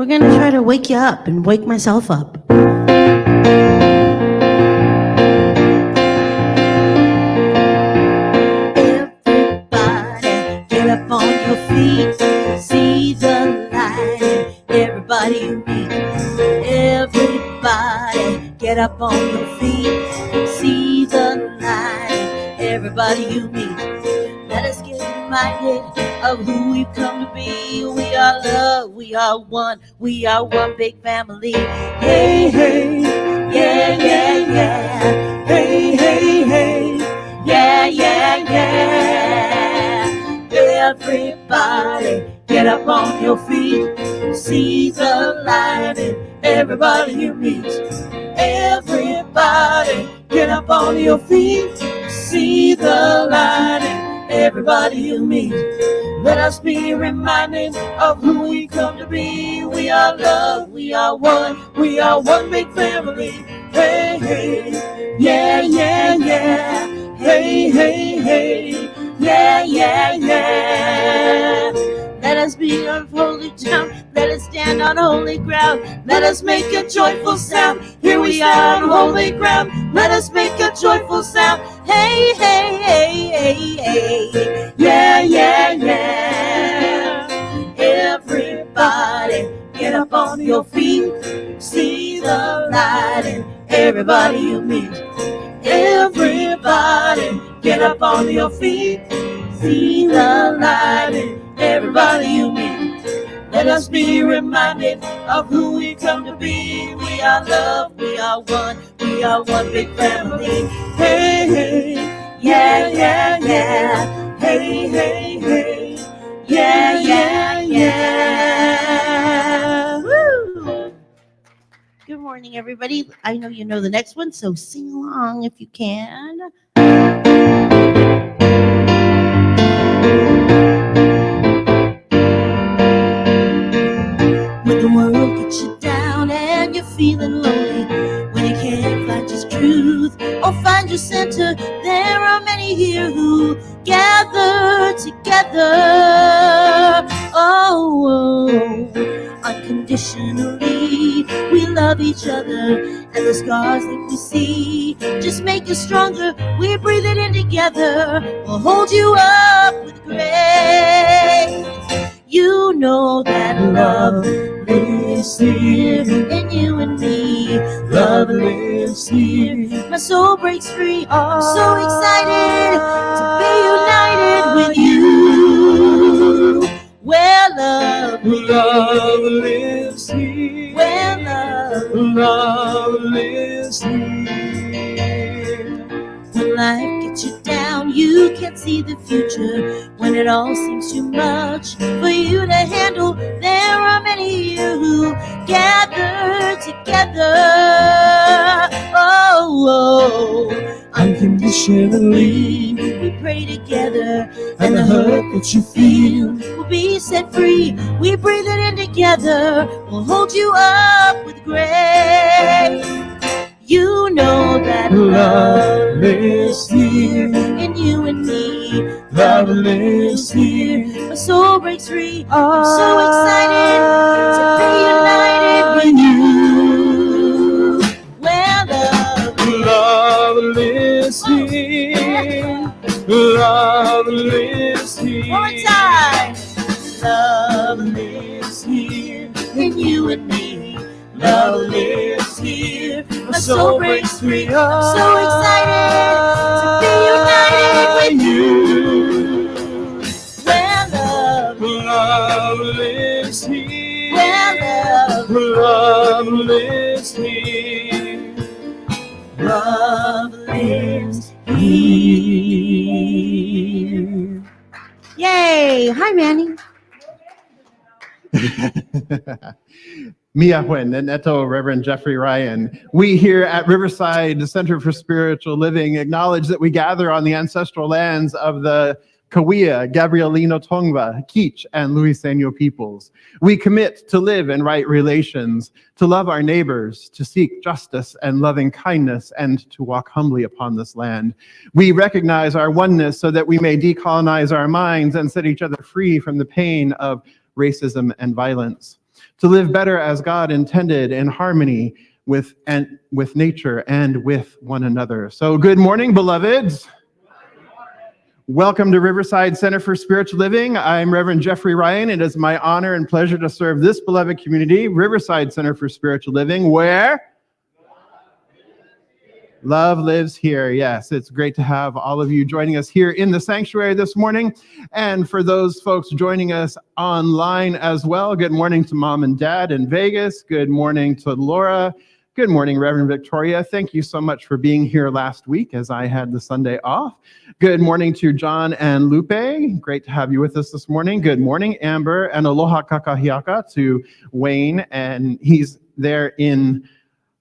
We're going to try to wake you up and wake myself up. Everybody, get up on your feet. See the light. Everybody you meet. Everybody, get up on your feet. See the light. Everybody you meet. Let us get reminded of who we've come to be. We are love, we are one big family. Hey, hey, yeah, yeah, yeah. Hey, hey, hey, yeah, yeah, yeah. Everybody, get up on your feet. See the light in everybody you meet. Everybody, get up on your feet. See the light in everybody you meet. Let us be reminded of who we come to be. We are love, we are one big family. Hey, hey, yeah, yeah, yeah. Hey, hey, hey, yeah, yeah, yeah. Let us be on holy ground. Let us stand on holy ground. Let us make a joyful sound. Here we are on holy ground. Let us make a joyful sound. Hey, hey, hey, hey, hey. Yeah, yeah, yeah. Everybody, get up on your feet. See the light in everybody you meet. Everybody, get up on your feet. See the light in everybody you meet. Let us be reminded of who we come to be. We are love, we are one big family. Hey, hey, yeah, yeah, yeah. Hey, hey, hey, yeah, yeah, yeah. Woo! Good morning, everybody. I know you know the next one, so sing along if you can. When the world gets you down and you're feeling lonely, when you can't find your truth or find your center, there are many here who gather together. Oh, unconditionally, we love each other, and the scars that we see just make us stronger. We breathe it in together. We'll hold you up with grace. You know that love lives here in you and me. Love lives here. My soul breaks free. I'm so excited to be united with you. Where love lives here. Where love lives here. When life gets you down, you can't see the future. When it all seems too much for you to handle, there are many here who gather together. Oh, unconditionally, we pray together, and the hurt that you feel will be set free. We breathe it in together. We'll hold you up with grace. You know that love lives here in you and me. Love lives here. My soul breaks free. I'm so excited to be united with you. Where love lives here. Love lives here. One more time. Love lives here in you and me. Love lives here. My soul breaks free. I'm so excited to be united with you. Where love lives here. Where love lives here. Love lives here. Yay! Hi, Manny. Mia Huen and Neto Reverend Jeffrey Ryan. We here at Riverside Center for Spiritual Living acknowledge that we gather on the ancestral lands of the Kawia, Gabrielino Tongva, Kich, and Luiseno peoples. We commit to live in right relations, to love our neighbors, to seek justice and loving kindness, and to walk humbly upon this land. We recognize our oneness so that we may decolonize our minds and set each other free from the pain of racism and violence. to live better as God intended in harmony with nature and with one another. So good morning, beloveds. Welcome to Riverside Center for Spiritual Living. I'm Reverend Jeffrey Ryan. It is my honor and pleasure to serve this beloved community, Riverside Center for Spiritual Living, where love lives here. Yes, it's great to have all of you joining us here in the sanctuary this morning. And for those folks joining us online as well, good morning to Mom and Dad in Vegas. Good morning to Laura. Good morning, Reverend Victoria. Thank you so much for being here last week as I had the Sunday off. Good morning to John and Lupe. Great to have you with us this morning. Good morning, Amber, and aloha kakahiaka to Wayne, and he's there in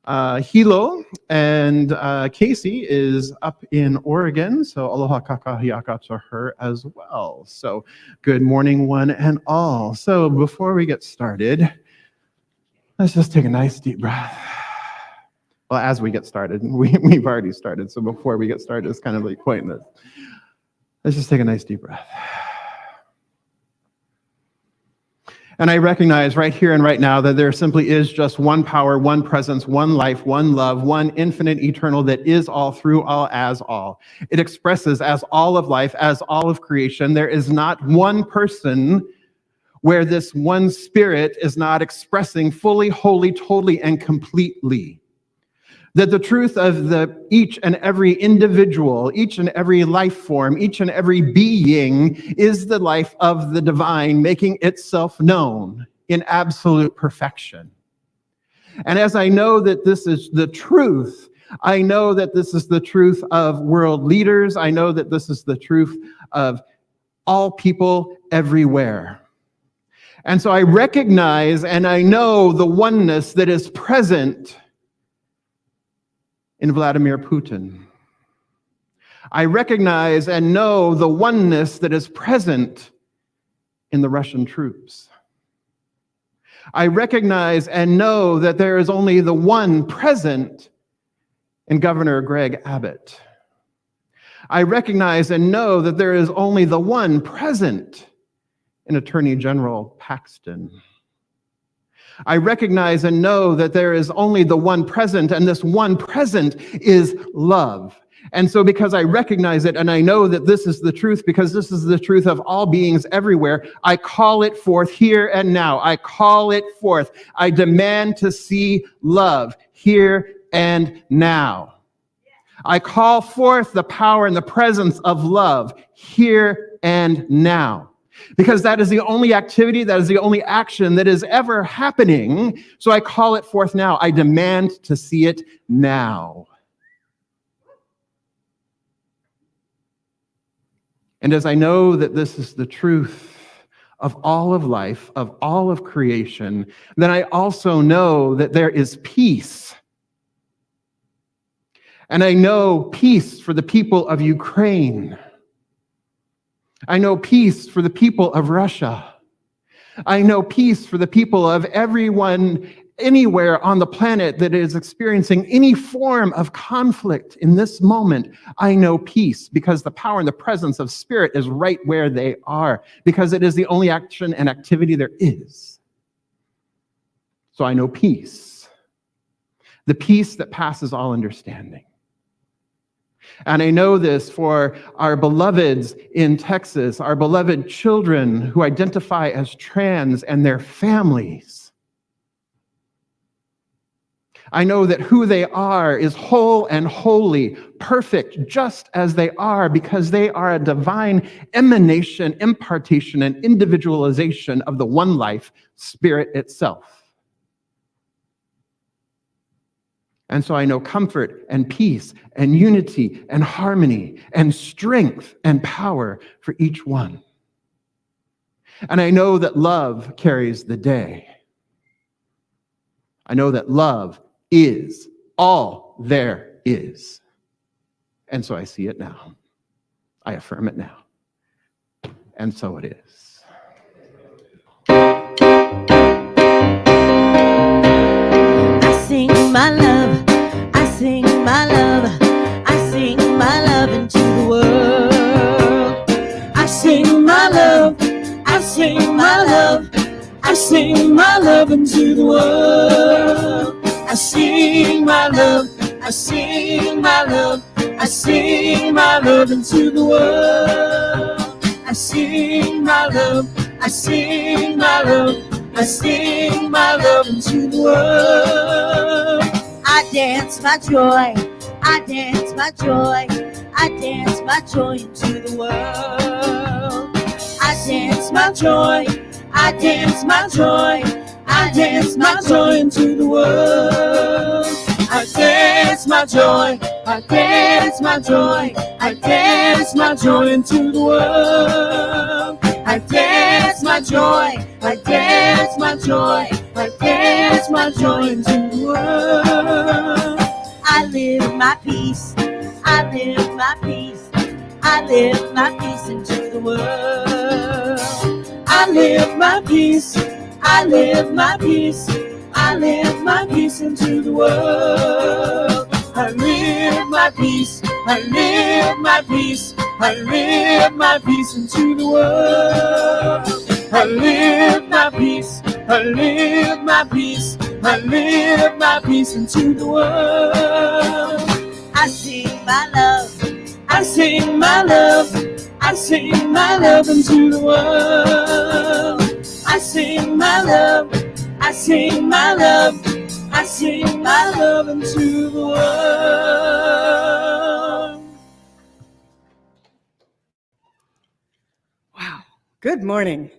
Hilo, and Casey is up in Oregon, so aloha kakahiaka to her as well. So good morning, one and all. So before we get started, let's just take a nice deep breath. Well, as we get started, we've already started, so before we get started, it's kind of like pointless. Let's just take a nice deep breath. And I recognize right here and right now that there simply is just one power, one presence, one life, one love, one infinite eternal that is all, through all, as all. It expresses as all of life, as all of creation. There is not one person where this one spirit is not expressing fully, wholly, totally, and completely. That the truth of each and every individual, each and every life form, each and every being is the life of the divine making itself known in absolute perfection. And as I know that this is the truth, I know that this is the truth of world leaders. I know that this is the truth of all people everywhere. And so I recognize and I know the oneness that is present in Vladimir Putin. I recognize and know the oneness that is present in the Russian troops. I recognize and know that there is only the one present in Governor Greg Abbott. I recognize and know that there is only the one present in Attorney General Paxton. I recognize and know that there is only the one present, and this one present is love. And so because I recognize it and I know that this is the truth, because this is the truth of all beings everywhere, I call it forth here and now. I call it forth. I demand to see love here and now. I call forth the power and the presence of love here and now. Because that is the only activity, that is the only action that is ever happening. So I call it forth now. I demand to see it now. And as I know that this is the truth of all of life, of all of creation, then I also know that there is peace. And I know peace for the people of Ukraine. I know peace for the people of Russia. I know peace for the people of everyone anywhere on the planet that is experiencing any form of conflict in this moment. I know peace because the power and the presence of Spirit is right where they are, because it is the only action and activity there is. So I know peace, the peace that passes all understanding. And I know this for our beloveds in Texas, our beloved children who identify as trans and their families. I know that who they are is whole and holy, perfect, just as they are, because they are a divine emanation, impartation, and individualization of the one life, Spirit itself. And so I know comfort and peace and unity and harmony and strength and power for each one. And I know that love carries the day. I know that love is all there is. And so I see it now. I affirm it now. And so it is. I sing my love. I sing my love. I sing my love into the world. I sing my love. I sing my love. I sing my love into the world. I sing my love, I sing my love, I sing my love into the world. I sing my love, I sing my love, I sing my love into the world. I dance my joy, I dance my joy, I dance my joy into the world. I dance my joy, I dance my joy, I dance my joy into the world. I dance my joy, I dance my joy, I dance my joy into the world. I dance my joy, I dance my joy, I dance my joy into the world. I live my peace, I live my peace, I live my peace into the world. I live my peace, I live my peace, I live my peace into the world. I live my peace, I live my peace, I live my peace into the world. I live my peace, I live my peace, I live my peace into the world. I sing my love, I sing my love, I sing my love into the world. I sing my love, I sing my love, I sing my love into the world. Wow. Good morning.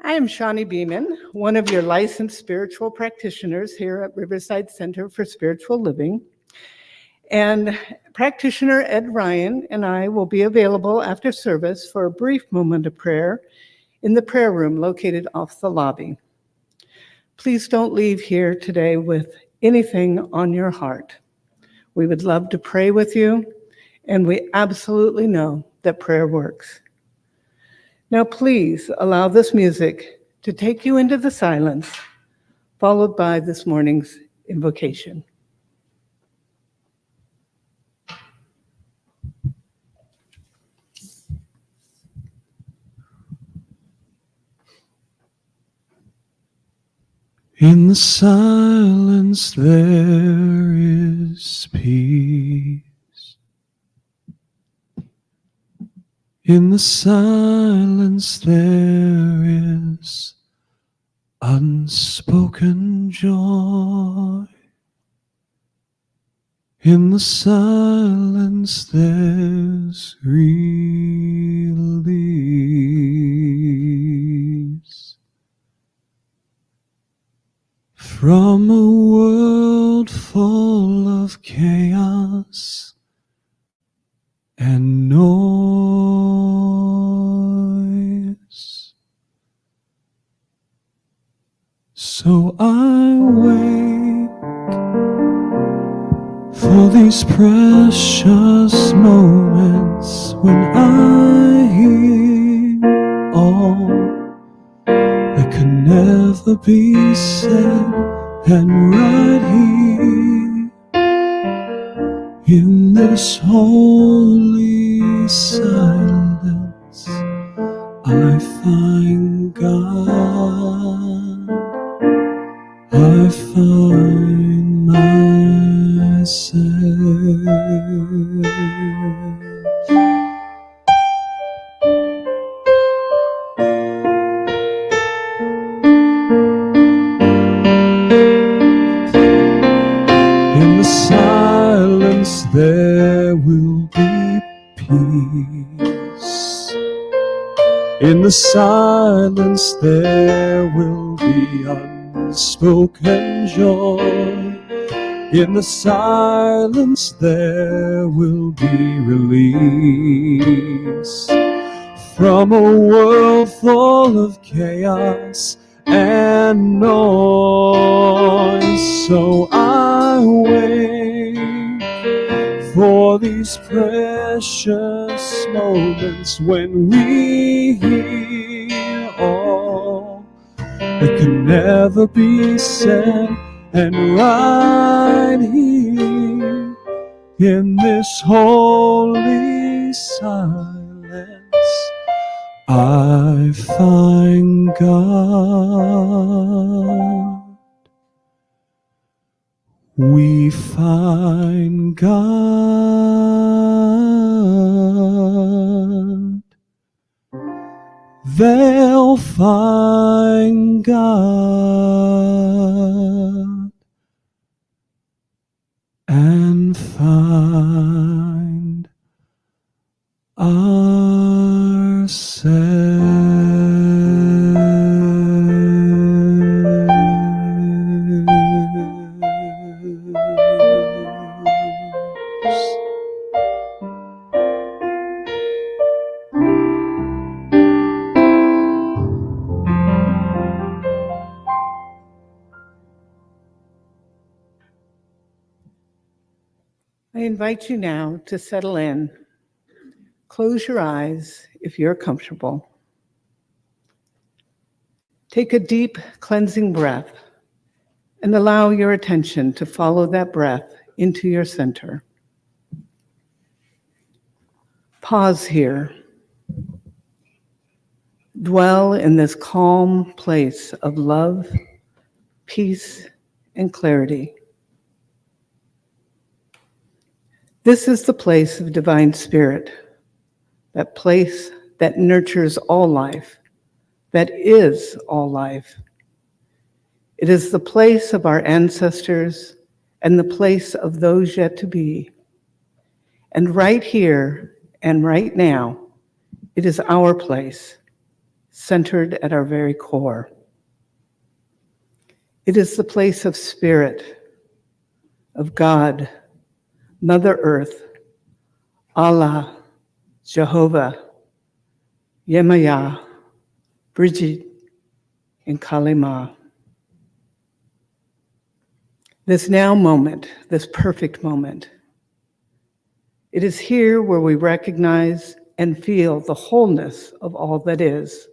I am Shawnee Beeman, one of your licensed spiritual practitioners here at Riverside Center for Spiritual Living. And practitioner Ed Ryan and I will be available after service for a brief moment of prayer in the prayer room located off the lobby. Please don't leave here today with anything on your heart. We would love to pray with you, and we absolutely know that prayer works. Now please allow this music to take you into the silence, followed by this morning's invocation. In the silence there is peace. In the silence there is unspoken joy. In the silence there's release. From a world full of chaos and noise. So I wait for these precious moments when I hear all that could never be said, and right here in this holy silence I find God, I find myself. In the silence there will be peace. In the silence there will be unspoken joy. In the silence there will be release. From a world full of chaos and noise. So I wait for these precious moments when we hear all that can never be said, and right here in this holy silence I find God. We find God. They'll find God and find ourselves. I invite you now to settle in. Close your eyes if you're comfortable. Take a deep cleansing breath and allow your attention to follow that breath into your center. Pause here. Dwell in this calm place of love, peace, and clarity. This is the place of divine spirit, that place that nurtures all life, that is all life. It is the place of our ancestors and the place of those yet to be. And right here and right now, it is our place, centered at our very core. It is the place of spirit, of God, Mother Earth, Allah, Jehovah, Yemaya, Bridget, and Kalima. This now moment, this perfect moment, it is here where we recognize and feel the wholeness of all that is.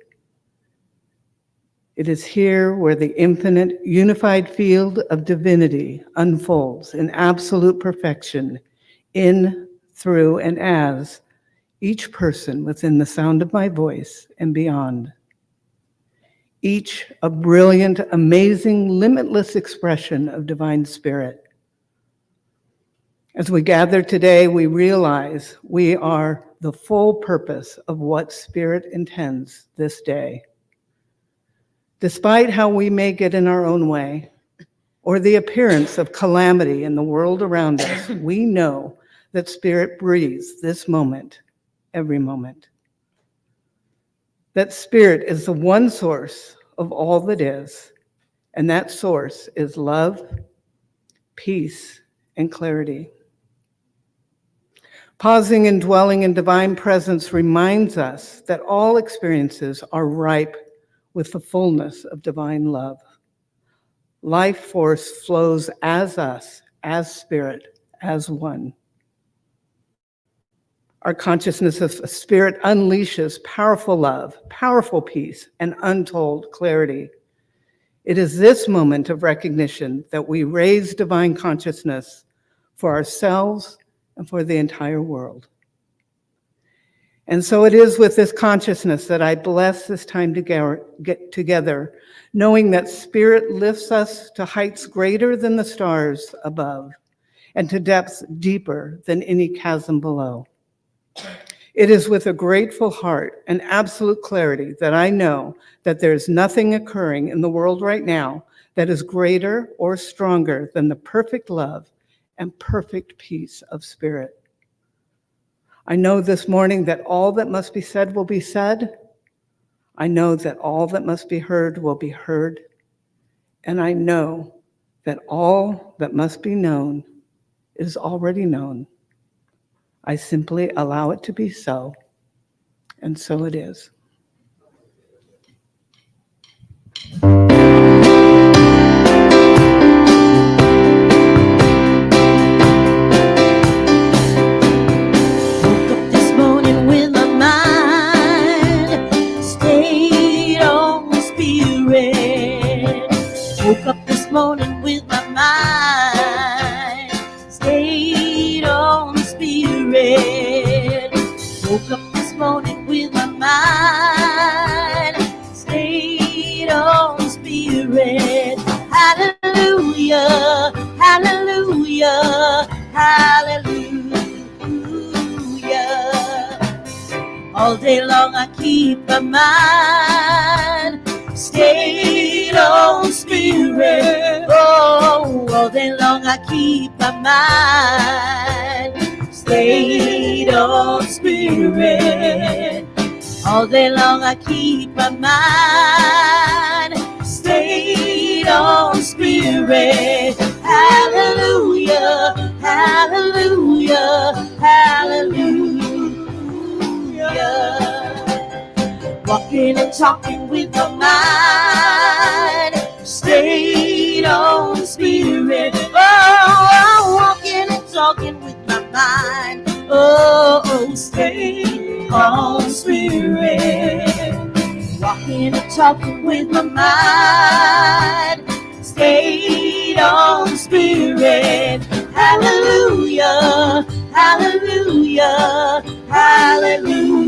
It is here where the infinite unified field of divinity unfolds in absolute perfection in, through, and as each person within the sound of my voice and beyond. Each a brilliant, amazing, limitless expression of divine spirit. As we gather today, we realize we are the full purpose of what Spirit intends this day. Despite how we may get in our own way, or the appearance of calamity in the world around us, we know that Spirit breathes this moment, every moment. That Spirit is the one source of all that is, and that source is love, peace, and clarity. Pausing and dwelling in divine presence reminds us that all experiences are ripe with the fullness of divine love. Life force flows as us, as spirit, as one. Our consciousness of spirit unleashes powerful love, powerful peace, and untold clarity. It is this moment of recognition that we raise divine consciousness for ourselves and for the entire world. And so it is with this consciousness that I bless this time to get together, knowing that Spirit lifts us to heights greater than the stars above and to depths deeper than any chasm below. It is with a grateful heart and absolute clarity that I know that there's nothing occurring in the world right now that is greater or stronger than the perfect love and perfect peace of Spirit. I know this morning that all that must be said will be said. I know that all that must be heard will be heard. And I know that all that must be known is already known. I simply allow it to be so, and so it is. Woke up this morning with my mind stayed on the Spirit. Woke up this morning with my mind All day long I keep my mind stayed on Spirit. Oh, all day long I keep my mind stayed on Spirit. All day long I keep my mind stayed on Spirit. Hallelujah, hallelujah, hallelujah. Walking and talking with my mind stayed on Spirit. Oh, walking and talking with my mind. Oh, stayed on Spirit. Walking and talking with my mind stayed on Spirit. Hallelujah, hallelujah, hallelujah.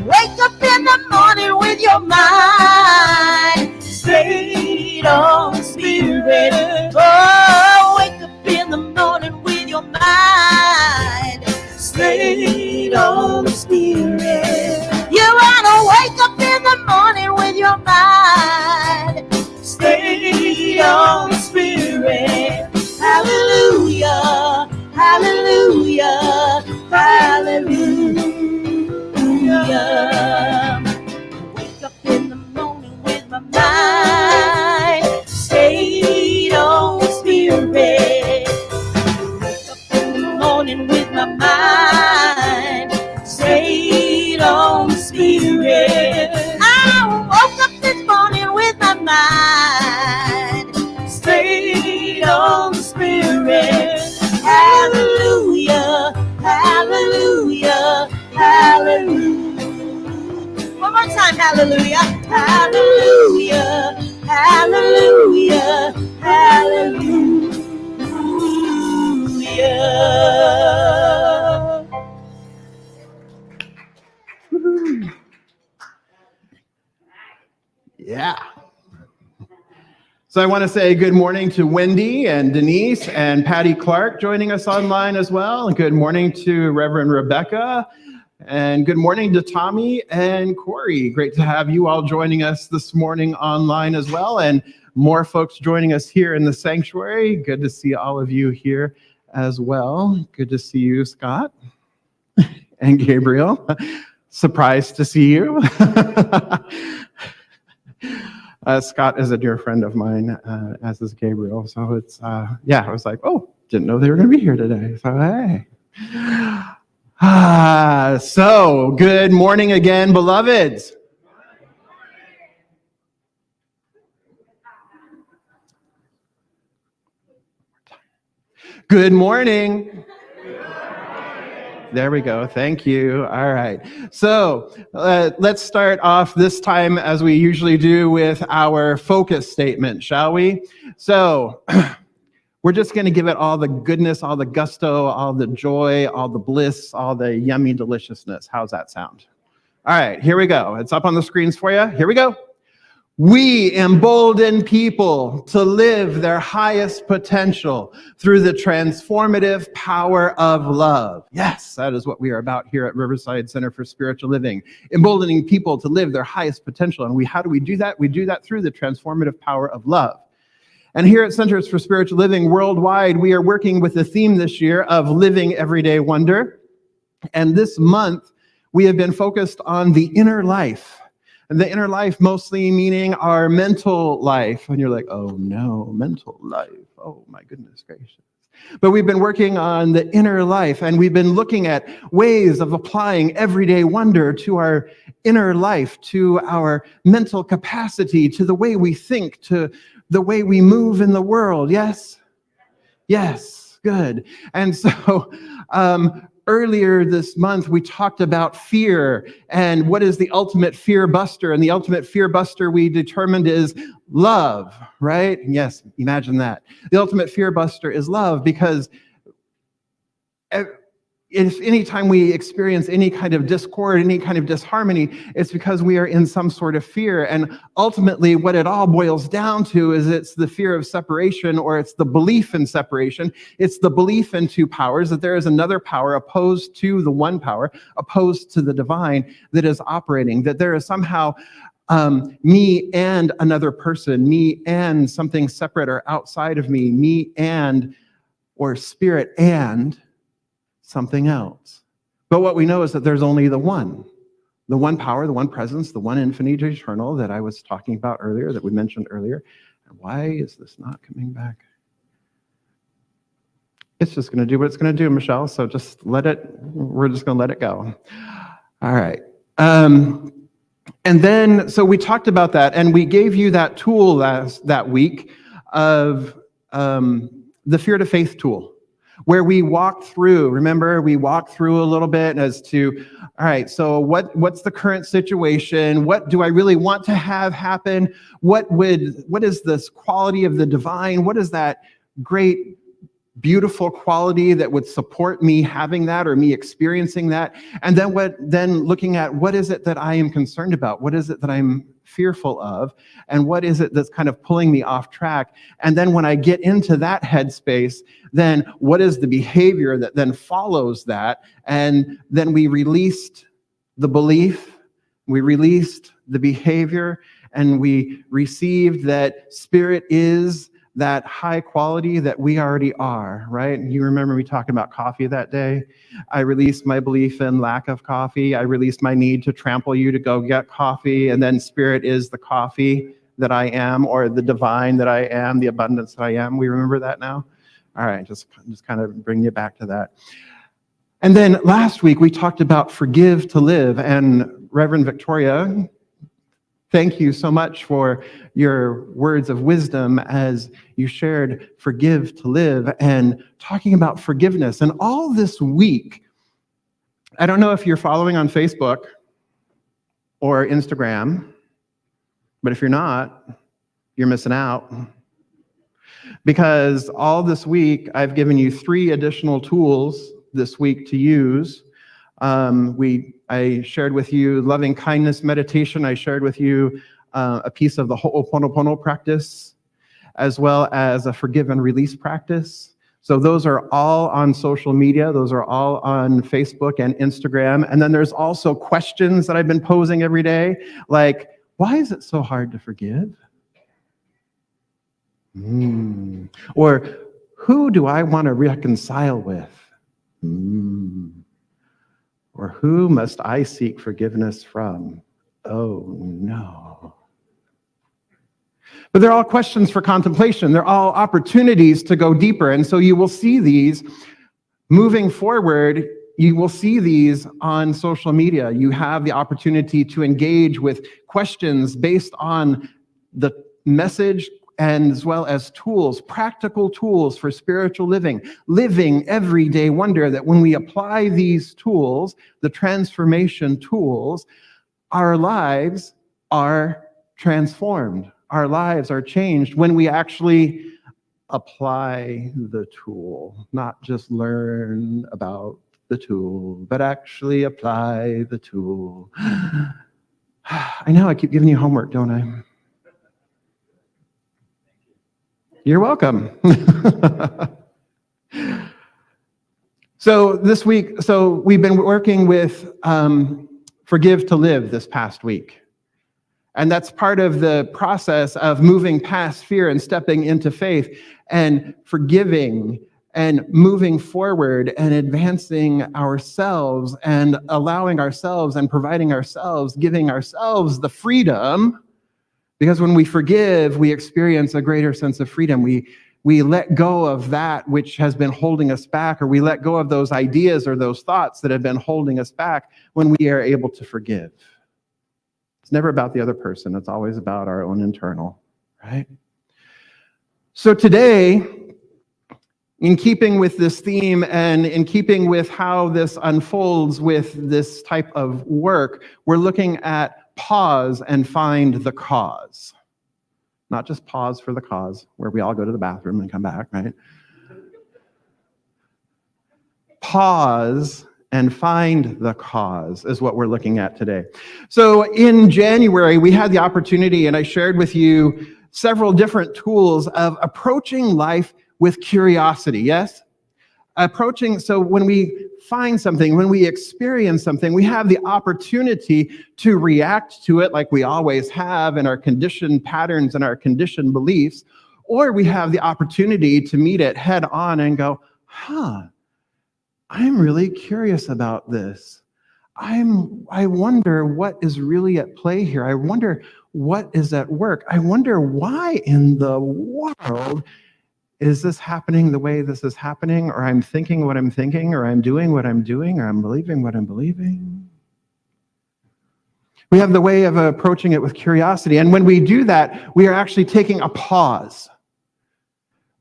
Wake up in the morning with your mind stayed on Spirit. Oh, wake up in the morning with your mind stayed on Spirit. You wanna wake up in the morning with your mind stayed on Spirit. Hallelujah, hallelujah, hallelujah. Wake up in the morning with my mind stayed on Spirit. Wake up in the morning with my mind stayed on Spirit. I woke up this morning with my mind stayed on Spirit. Hallelujah, hallelujah, hallelujah. One more time, hallelujah, hallelujah, hallelujah, hallelujah. Yeah. So I want to say good morning to Wendy and Denise and Patty Clark joining us online as well. And good morning to Reverend Rebecca. And good morning to Tommy and Corey. Great to have you all joining us this morning online as well. And more folks joining us here in the sanctuary. Good to see all of you here as well. Good to see you, Scott and Gabriel. Surprised to see you. Scott is a dear friend of mine, as is Gabriel. So it's, I was like, oh, didn't know they were going to be here today. So, hey. So good morning again, beloveds. Good morning. There we go. Thank you. All right. So let's start off this time, as we usually do, with our focus statement, shall we? So we're just going to give it all the goodness, all the gusto, all the joy, all the bliss, all the yummy deliciousness. How's that sound? All right, here we go. It's up on the screens for you. Here we go. We embolden people to live their highest potential through the transformative power of love. Yes, that is what we are about here at Riverside Center for Spiritual Living. Emboldening people to live their highest potential. And how do we do that? We do that through the transformative power of love. And here at Centers for Spiritual Living worldwide, we are working with the theme this year of Living Everyday Wonder. And this month, we have been focused on the inner life. And the inner life mostly meaning our mental life. And you're like, oh no, mental life. Oh my goodness gracious. But we've been working on the inner life, and we've been looking at ways of applying everyday wonder to our inner life, to our mental capacity, to the way we think, to the way we move in the world. Yes? Yes, good. And so earlier this month, we talked about fear and what is the ultimate fear buster. And the ultimate fear buster we determined is love, right? Yes, imagine that. The ultimate fear buster is love, because if anytime we experience any kind of discord, any kind of disharmony, it's because we are in some sort of fear. And ultimately, what it all boils down to is it's the fear of separation, or it's the belief in separation. It's the belief in two powers, that there is another power opposed to the one power, opposed to the divine that is operating, that there is somehow me and another person, me and something separate or outside of me and, or spirit and something else. But what we know is that there's only the one power, the one presence, the one infinite eternal that I was talking about earlier, that we mentioned earlier. And why is this not coming back? It's just going to do what it's going to do, Michelle. So just we're just going to let it go. All right. And then, so we talked about that, and we gave you that tool that week of the Fear to Faith tool, where we walked through, remember, we walked through a little bit as to, all right, so what's the current situation? What do I really want to have happen? What is this quality of the divine? What is that great, beautiful quality that would support me having that, or me experiencing that? And then looking at, what is it that I am concerned about? What is it that I'm fearful of? And what is it that's kind of pulling me off track? And then when I get into that headspace, then what is the behavior that then follows that? And then we released the belief, we released the behavior, and we received that spirit is that high quality that we already are, right? And you remember me talking about coffee that day? I released my belief in lack of coffee. I released my need to trample you to go get coffee. And then spirit is the coffee that I am, or the divine that I am, the abundance that I am. We remember that now? All right, just kind of bring you back to that. And then last week we talked about forgive to live. And Reverend Victoria, thank you so much for your words of wisdom as you shared forgive to live and talking about forgiveness. And all this week, I don't know if you're following on Facebook or Instagram, but if you're not, you're missing out. Because all this week, I've given you 3 additional tools this week to use. I shared with you loving kindness meditation. I shared with you a piece of the Ho'oponopono practice, as well as a forgive and release practice. So those are all on social media. Those are all on Facebook and Instagram. And then there's also questions that I've been posing every day, like, why is it so hard to forgive? Or who do I want to reconcile with? Or who must I seek forgiveness from? Oh, no. But they're all questions for contemplation. They're all opportunities to go deeper. And so you will see these moving forward. You will see these on social media. You have the opportunity to engage with questions based on the message, and as well as tools, practical tools for spiritual living everyday wonder, that when we apply these tools, the transformation tools, our lives are transformed. Our lives are changed when we actually apply the tool, not just learn about the tool, but actually apply the tool. I know I keep giving you homework, don't I? You're welcome. So this week, we've been working with Forgive to Live this past week. And that's part of the process of moving past fear and stepping into faith and forgiving and moving forward and advancing ourselves and allowing ourselves and providing ourselves, giving ourselves the freedom. Because when we forgive, we experience a greater sense of freedom. We let go of that which has been holding us back, or we let go of those ideas or those thoughts that have been holding us back when we are able to forgive. It's never about the other person. It's always about our own internal, right? So today, in keeping with this theme and in keeping with how this unfolds with this type of work, we're looking at pause and find the cause. Not just pause for the cause, where we all go to the bathroom and come back, right? pause and find the cause is what we're looking at today. So in January, we had the opportunity, and I shared with you several different tools of approaching life with curiosity, yes? So when we find something, when we experience something, we have the opportunity to react to it like we always have in our conditioned patterns and our conditioned beliefs, or we have the opportunity to meet it head on and go, I'm really curious about this. I wonder what is really at play here. I wonder what is at work. I wonder why in the world is this happening the way this is happening, or I'm thinking what I'm thinking, or I'm doing what I'm doing, or I'm believing what I'm believing. We have the way of approaching it with curiosity. And when we do that, we are actually taking a pause.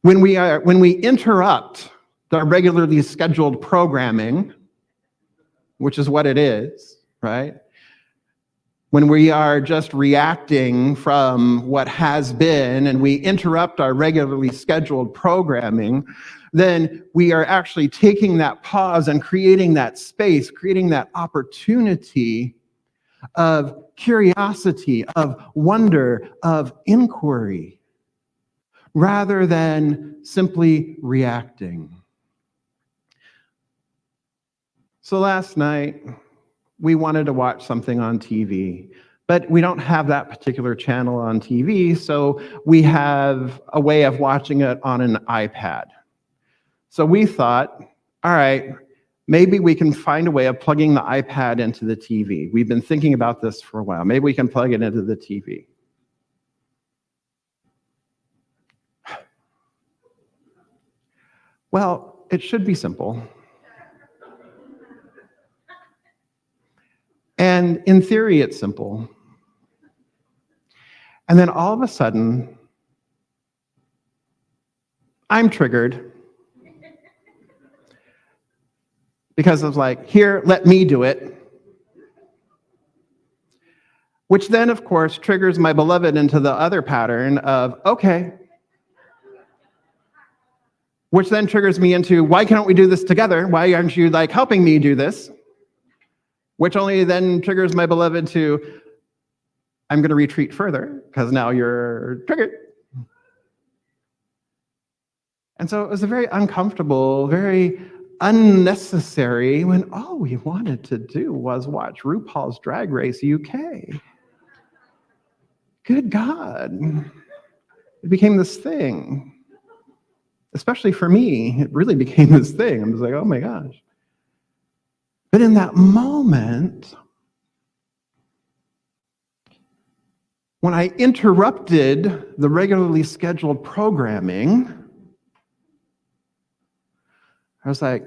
When we interrupt the regularly scheduled programming, which is what it is, right? When we are just reacting from what has been and we interrupt our regularly scheduled programming, then we are actually taking that pause and creating that space, creating that opportunity of curiosity, of wonder, of inquiry, rather than simply reacting. So last night, we wanted to watch something on TV, but we don't have that particular channel on TV, so we have a way of watching it on an iPad. So we thought, all right, maybe we can find a way of plugging the iPad into the TV. We've been thinking about this for a while. Maybe we can plug it into the TV. Well, it should be simple. And in theory, it's simple. And then all of a sudden, I'm triggered because I was like, here, let me do it. Which then, of course, triggers my beloved into the other pattern of, okay. Which then triggers me into, why can't we do this together? Why aren't you helping me do this? Which only then triggers my beloved to, I'm going to retreat further because now you're triggered. And so it was a very uncomfortable, very unnecessary when all we wanted to do was watch RuPaul's Drag Race UK. Good God. It became this thing. Especially for me, it really became this thing. I'm just like, oh my gosh. But in that moment, when I interrupted the regularly scheduled programming, I was like,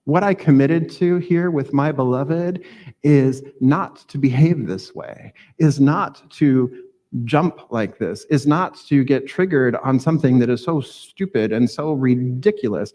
what I committed to here with my beloved is not to behave this way, is not to jump like this, is not to get triggered on something that is so stupid and so ridiculous.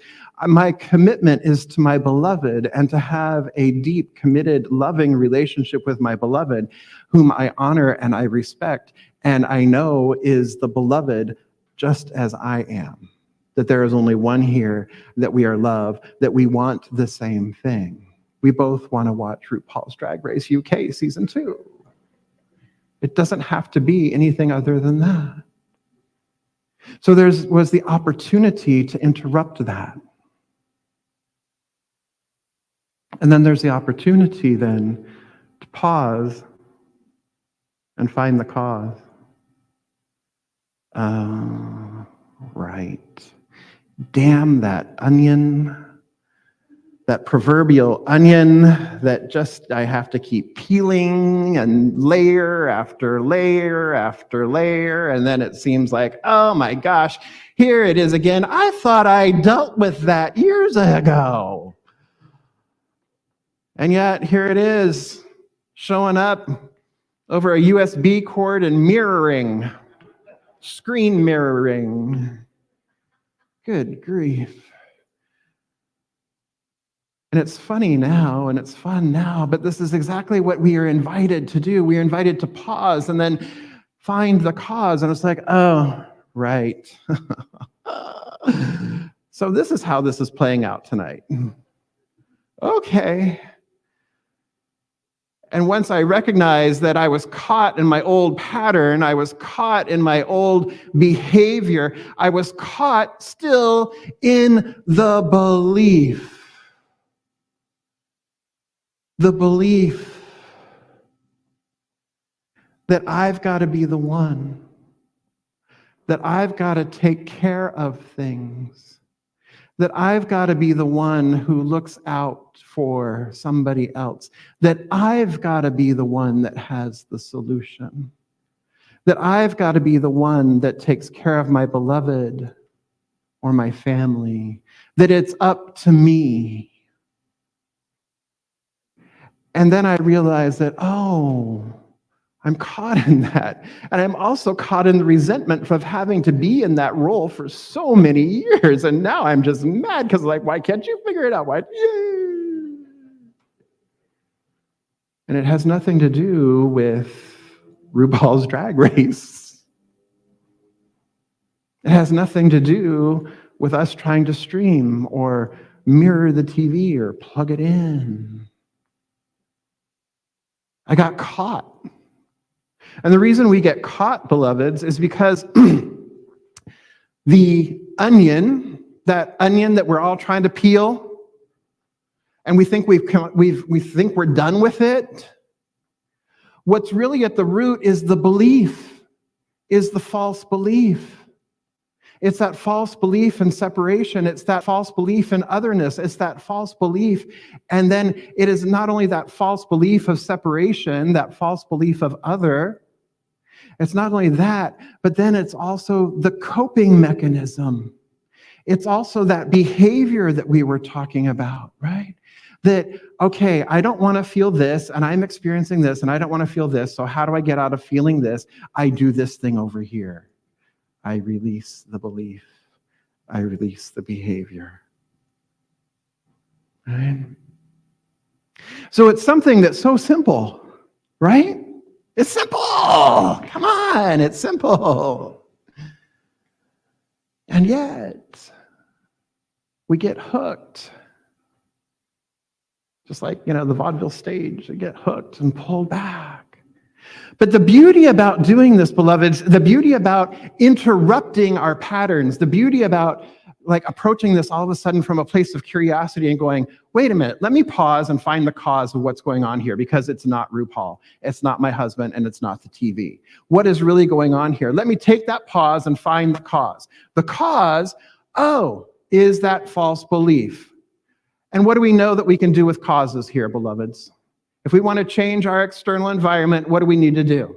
My commitment is to my beloved and to have a deep, committed, loving relationship with my beloved, whom I honor and I respect, and I know is the beloved just as I am. That there is only one here, that we are loved, that we want the same thing. We both want to watch RuPaul's Drag Race UK Season 2. It doesn't have to be anything other than that. So there was the opportunity to interrupt that. And then there's the opportunity then to pause and find the cause. Right. Damn that onion. That proverbial onion that just I have to keep peeling and layer after layer after layer. And then it seems like, oh my gosh, here it is again. I thought I dealt with that years ago. And yet here it is showing up over a USB cord and mirroring, screen mirroring. Good grief. And it's funny now, and it's fun now, but this is exactly what we are invited to do. We are invited to pause and then find the cause. And it's like, oh, right. So this is how this is playing out tonight. okay. And once I recognized that I was caught in my old pattern, I was caught in my old behavior, I was caught still in the belief that I've got to be the one, that I've got to take care of things, that I've got to be the one who looks out for somebody else, that I've got to be the one that has the solution, that I've got to be the one that takes care of my beloved or my family, that it's up to me. And then I realized that, oh, I'm caught in that. And I'm also caught in the resentment of having to be in that role for so many years. And now I'm just mad because, like, why can't you figure it out? Why? And it has nothing to do with RuPaul's Drag Race. It has nothing to do with us trying to stream or mirror the TV or plug it in. I got caught. And the reason we get caught, beloveds, is because the onion, that onion that we're all trying to peel, and we think we think we're done with it. What's really at the root is the belief, is the false belief. It's that false belief in separation. It's that false belief in otherness. It's that false belief. And then it is not only that false belief of separation, that false belief of other. It's not only that, but then it's also the coping mechanism. It's also that behavior that we were talking about, right? That, okay, I don't want to feel this, and I'm experiencing this, and I don't want to feel this, so how do I get out of feeling this? I do this thing over here. I release the belief. I release the behavior. Right? So it's something that's so simple, right? It's simple. Come on, it's simple. And yet, we get hooked. Just like, the vaudeville stage, they get hooked and pulled back. But the beauty about doing this, beloveds, the beauty about interrupting our patterns, the beauty about approaching this all of a sudden from a place of curiosity and going, wait a minute, let me pause and find the cause of what's going on here, because it's not RuPaul, it's not my husband, and it's not the TV. What is really going on here? Let me take that pause and find the cause. The cause, is that false belief. And what do we know that we can do with causes here, beloveds? If we want to change our external environment, what do we need to do?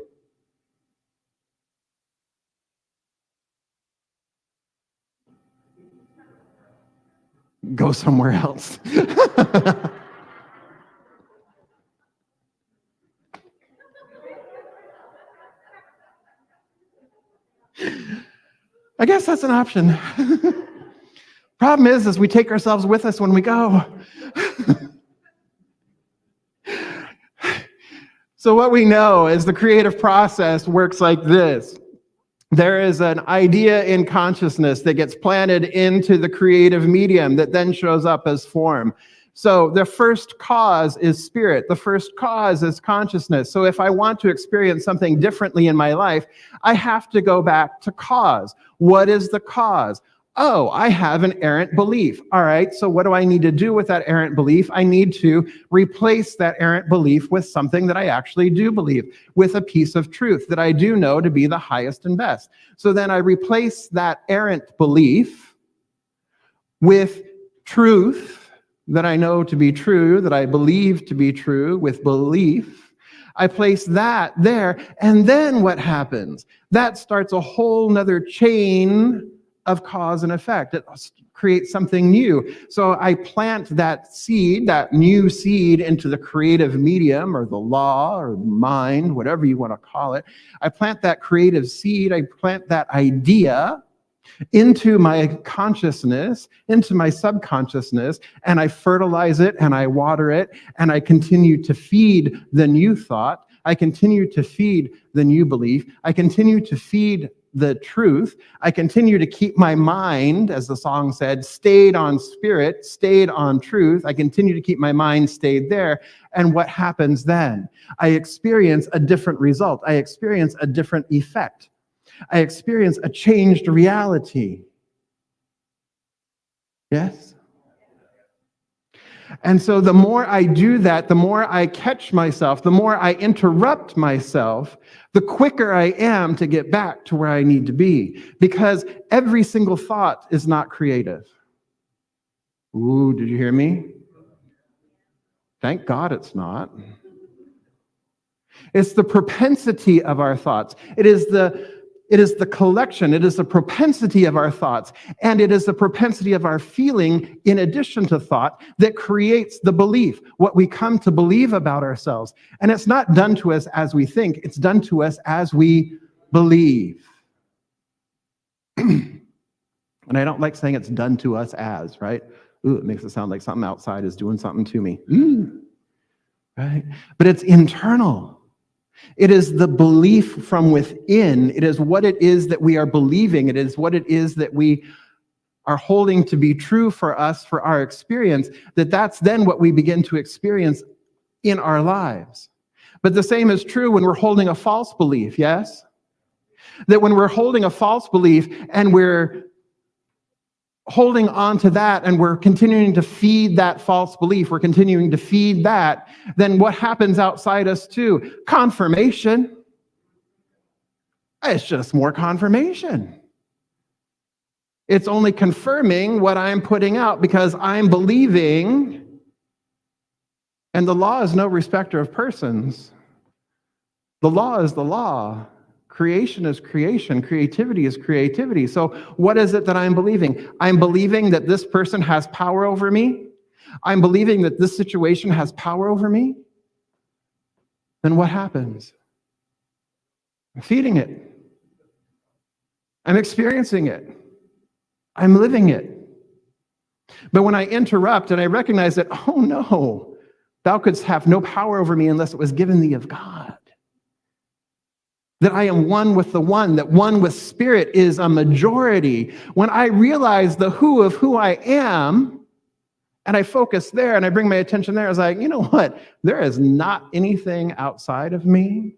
Go somewhere else. I guess that's an option. Problem is we take ourselves with us when we go. So what we know is the creative process works like this. There is an idea in consciousness that gets planted into the creative medium that then shows up as form. So the first cause is spirit. The first cause is consciousness. So if I want to experience something differently in my life, I have to go back to cause. What is the cause? I have an errant belief. All right, so what do I need to do with that errant belief? I need to replace that errant belief with something that I actually do believe, with a piece of truth that I do know to be the highest and best. So then I replace that errant belief with truth that I know to be true, that I believe to be true, with belief. I place that there, and then what happens? That starts a whole nother chain of cause and effect. It creates something new. So I plant that seed, that new seed, into the creative medium, or the law, or mind, whatever you want to call it. I plant that creative seed, I plant that idea into my consciousness, into my subconsciousness, and I fertilize it, and I water it, and I continue to feed the new thought. I continue to feed the new belief. I continue to feed the truth. I continue to keep my mind, as the song said, stayed on spirit, stayed on truth. I continue to keep my mind stayed there. And what happens then? I experience a different result. I experience a different effect. I experience a changed reality. Yes? And so the more I do that, the more I catch myself, the more I interrupt myself, the quicker I am to get back to where I need to be. Because every single thought is not creative. Ooh, did you hear me? Thank God it's not. It's the propensity of our thoughts. It is the collection, it is the propensity of our thoughts, and it is the propensity of our feeling in addition to thought that creates the belief, what we come to believe about ourselves. And it's not done to us as we think, it's done to us as we believe. And I don't like saying it's done to us as, right? Ooh, it makes it sound like something outside is doing something to me. Right? But it's internal. It is the belief from within. It is what it is that we are believing. It is what it is that we are holding to be true for us, for our experience, that's then what we begin to experience in our lives. But the same is true when we're holding a false belief, yes? That when we're holding a false belief and we're holding on to that and we're continuing to feed that false belief, we're continuing to feed that, then what happens outside us too? Confirmation. It's just more confirmation. It's only confirming what I'm putting out because I'm believing, and the law is no respecter of persons. The law is the law. Creation is creation. Creativity is creativity. So what is it that I'm believing? I'm believing that this person has power over me. I'm believing that this situation has power over me. Then what happens? I'm feeding it. I'm experiencing it. I'm living it. But when I interrupt and I recognize that, oh no, thou couldst have no power over me unless it was given thee of God. That I am one with the one, that one with spirit is a majority. When I realize the who of who I am, and I focus there and I bring my attention there, I was like, you know what? There is not anything outside of me.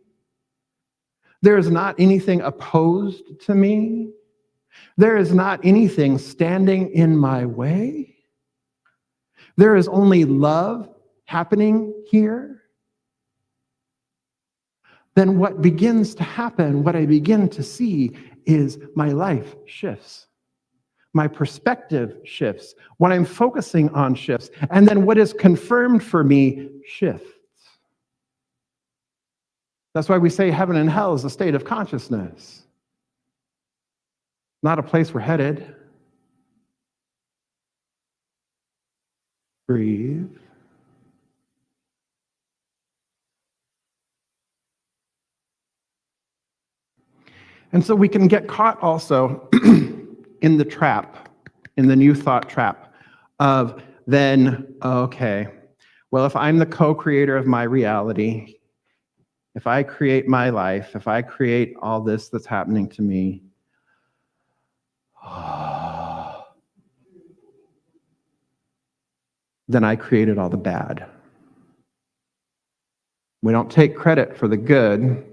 There is not anything opposed to me. There is not anything standing in my way. There is only love happening here. Then what begins to happen, what I begin to see is my life shifts. My perspective shifts. What I'm focusing on shifts. And then what is confirmed for me shifts. That's why we say heaven and hell is a state of consciousness. Not a place we're headed. Breathe. And so we can get caught also in the trap, in the new thought trap of then, okay, well, if I'm the co-creator of my reality, if I create my life, if I create all this that's happening to me, then I created all the bad. We don't take credit for the good.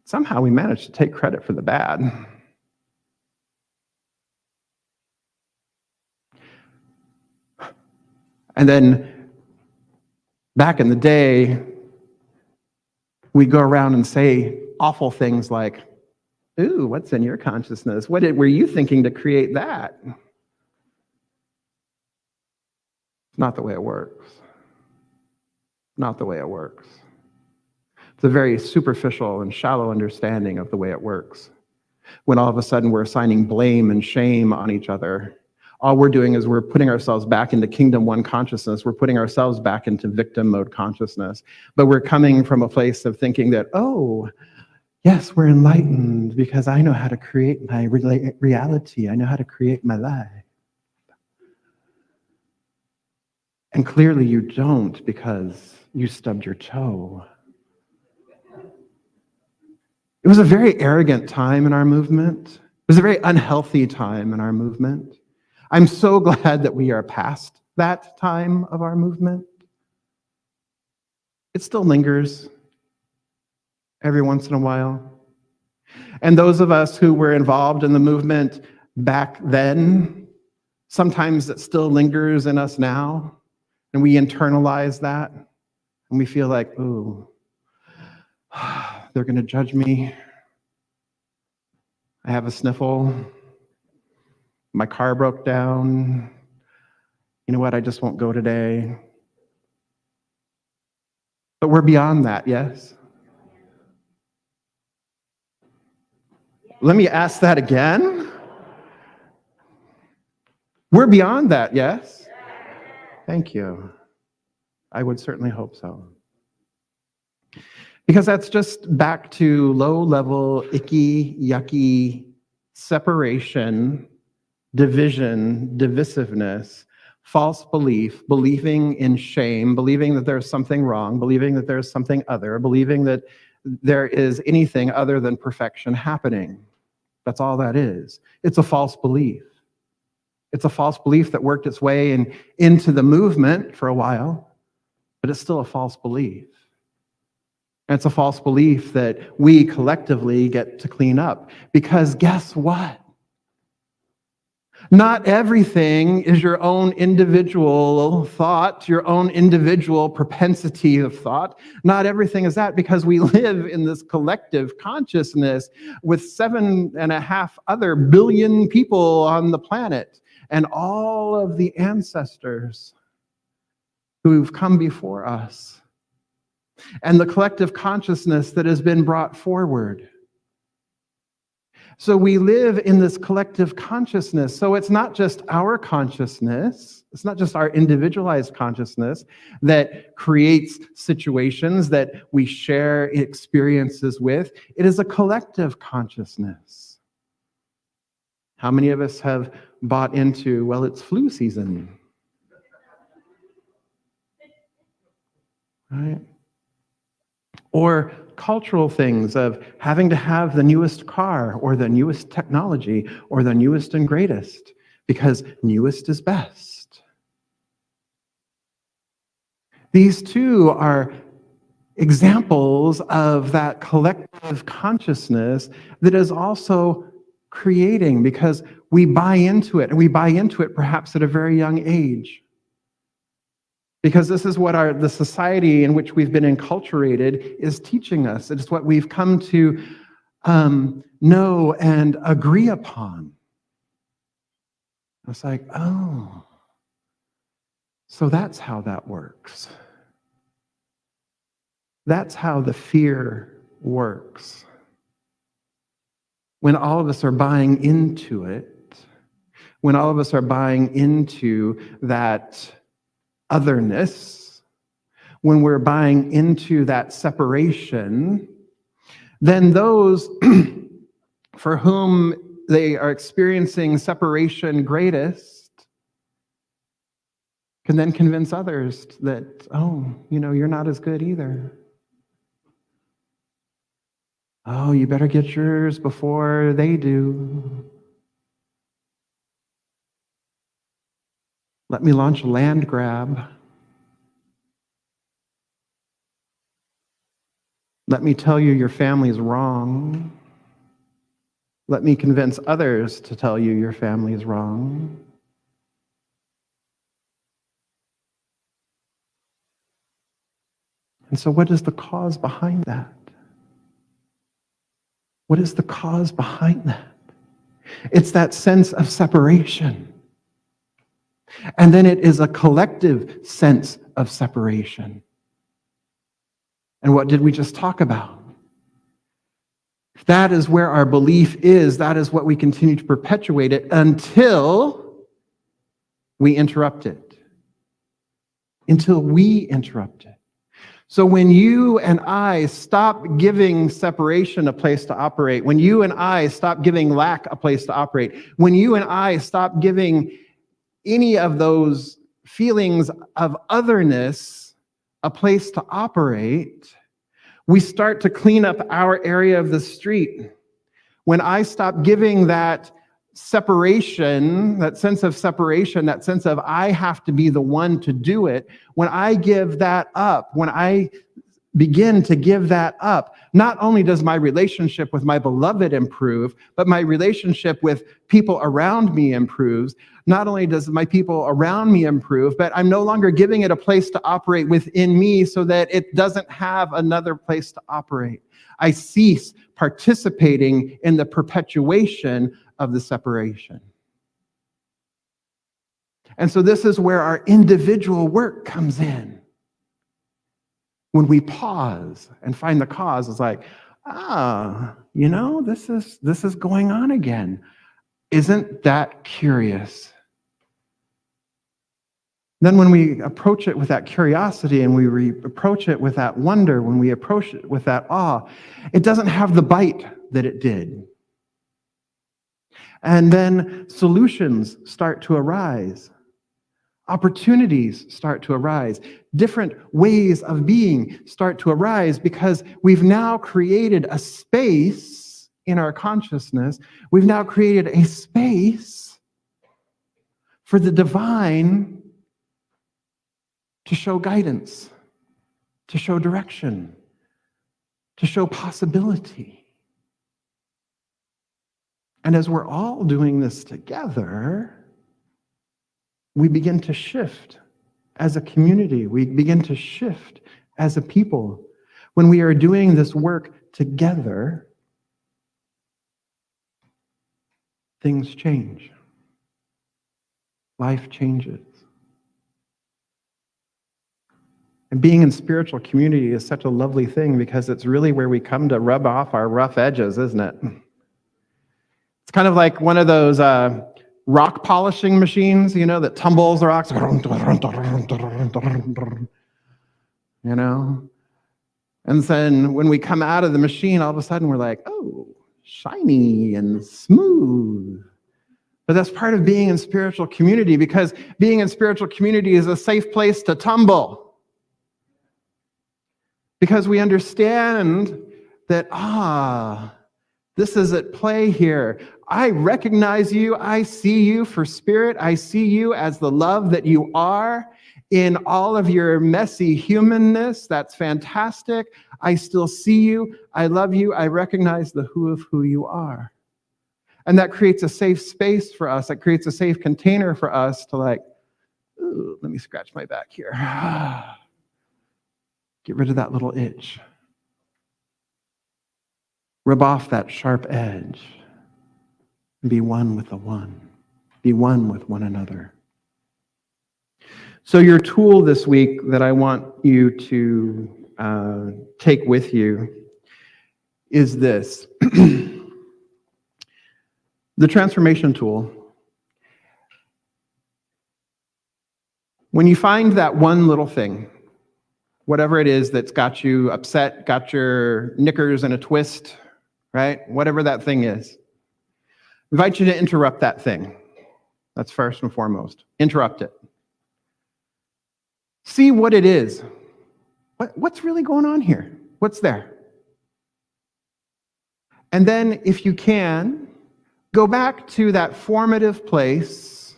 Somehow we manage to take credit for the bad. And then back in the day, we go around and say awful things like, ooh, what's in your consciousness? What were you thinking to create that? It's not the way it works. Not the way it works. It's a very superficial and shallow understanding of the way it works. When all of a sudden we're assigning blame and shame on each other, all we're doing is we're putting ourselves back into Kingdom 1 consciousness. We're putting ourselves back into victim mode consciousness. But we're coming from a place of thinking that, oh, yes, we're enlightened because I know how to create my reality. I know how to create my life. And clearly you don't because you stubbed your toe. It was a very arrogant time in our movement. was a very unhealthy time in our movement. I'm so glad that we are past that time of our movement. It still lingers every once in a while. And those of us who were involved in the movement back then, sometimes it still lingers in us now, and we internalize that, and we feel like, ooh, they're going to judge me. I have a sniffle. My car broke down. You know what? I just won't go today. But we're beyond that, yes? Let me ask that again. We're beyond that, yes? Thank you. I would certainly hope so. Because that's just back to low-level, icky, yucky separation, division, divisiveness, false belief, believing in shame, believing that there's something wrong, believing that there's something other, believing that there is anything other than perfection happening. That's all that is. It's a false belief. It's a false belief that worked its way into the movement for a while, but it's still a false belief. And it's a false belief that we collectively get to clean up. Because guess what? Not everything is your own individual thought, your own individual propensity of thought. Not everything is that, because we live in this collective consciousness with 7.5 other billion people on the planet, and all of the ancestors who've come before us, and the collective consciousness that has been brought forward. So we live in this collective consciousness. So it's not just our consciousness, it's not just our individualized consciousness that creates situations that we share experiences with. It is a collective consciousness. How many of us have bought into, well, it's flu season? Right? Or cultural things of having to have the newest car or the newest technology or the newest and greatest, because newest is best. These two are examples of that collective consciousness that is also creating, because we buy into it, and we buy into it perhaps at a very young age. Because this is what the society in which we've been enculturated is teaching us. It is what we've come to know and agree upon. It's like, oh, so that's how that works. That's how the fear works. When all of us are buying into it, when all of us are buying into that otherness, when we're buying into that separation, then those for whom they are experiencing separation greatest can then convince others that, oh, you're not as good either. Oh, you better get yours before they do. Let me launch a land grab. Let me tell you your family's wrong. Let me convince others to tell you your family is wrong. And so what is the cause behind that? What is the cause behind that? It's that sense of separation. And then it is a collective sense of separation. And what did we just talk about? That is where our belief is. That is what we continue to perpetuate it until we interrupt it. Until we interrupt it. So when you and I stop giving separation a place to operate, when you and I stop giving lack a place to operate, when you and I stop giving any of those feelings of otherness a place to operate, we start to clean up our area of the street. when I stop giving that separation, that sense of separation, that sense of I have to be the one to do it, when I give that up, when I begin to give that up, not only does my relationship with my beloved improve, but my relationship with people around me improves. Not only does my people around me improve, but I'm no longer giving it a place to operate within me so that it doesn't have another place to operate. I cease participating in the perpetuation of the separation. And so this is where our individual work comes in. When we pause and find the cause, it's like, this is going on again. Isn't that curious? Then when we approach it with that curiosity and we approach it with that wonder, when we approach it with that awe, it doesn't have the bite that it did. And then solutions start to arise. Opportunities start to arise. Different ways of being start to arise because we've now created a space in our consciousness. We've now created a space for the divine to show guidance, to show direction, to show possibility. And as we're all doing this together, we begin to shift as a community. We begin to shift as a people. When we are doing this work together, things change. Life changes. And being in spiritual community is such a lovely thing because it's really where we come to rub off our rough edges, isn't it? It's kind of like one of those rock polishing machines, that tumbles the rocks, And then when we come out of the machine, all of a sudden we're like, oh, shiny and smooth. But that's part of being in spiritual community, because being in spiritual community is a safe place to tumble. Because we understand that, this is at play here. I recognize you. I see you for spirit. I see you as the love that you are in all of your messy humanness. That's fantastic. I still see you. I love you. I recognize the who of who you are. And that creates a safe space for us. That creates a safe container for us to let me scratch my back here. Get rid of that little itch. Rub off that sharp edge. And be one with the one. Be one with one another. So your tool this week that I want you to take with you is this. The transformation tool. When you find that one little thing, whatever it is that's got you upset, got your knickers in a twist, right? Whatever that thing is, I invite you to interrupt that thing. That's first and foremost. Interrupt it. See what it is. What's really going on here? What's there? And then, if you can, go back to that formative place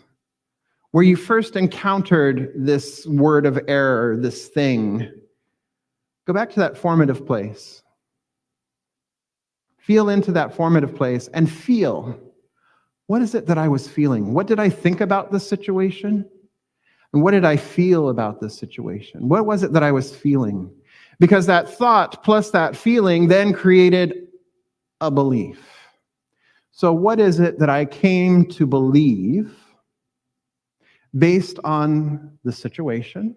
where you first encountered this word of error, this thing. Go back to that formative place. Feel into that formative place and feel, what is it that I was feeling? What did I think about this situation? And what did I feel about this situation? What was it that I was feeling? Because that thought plus that feeling then created a belief. So what is it that I came to believe based on the situation,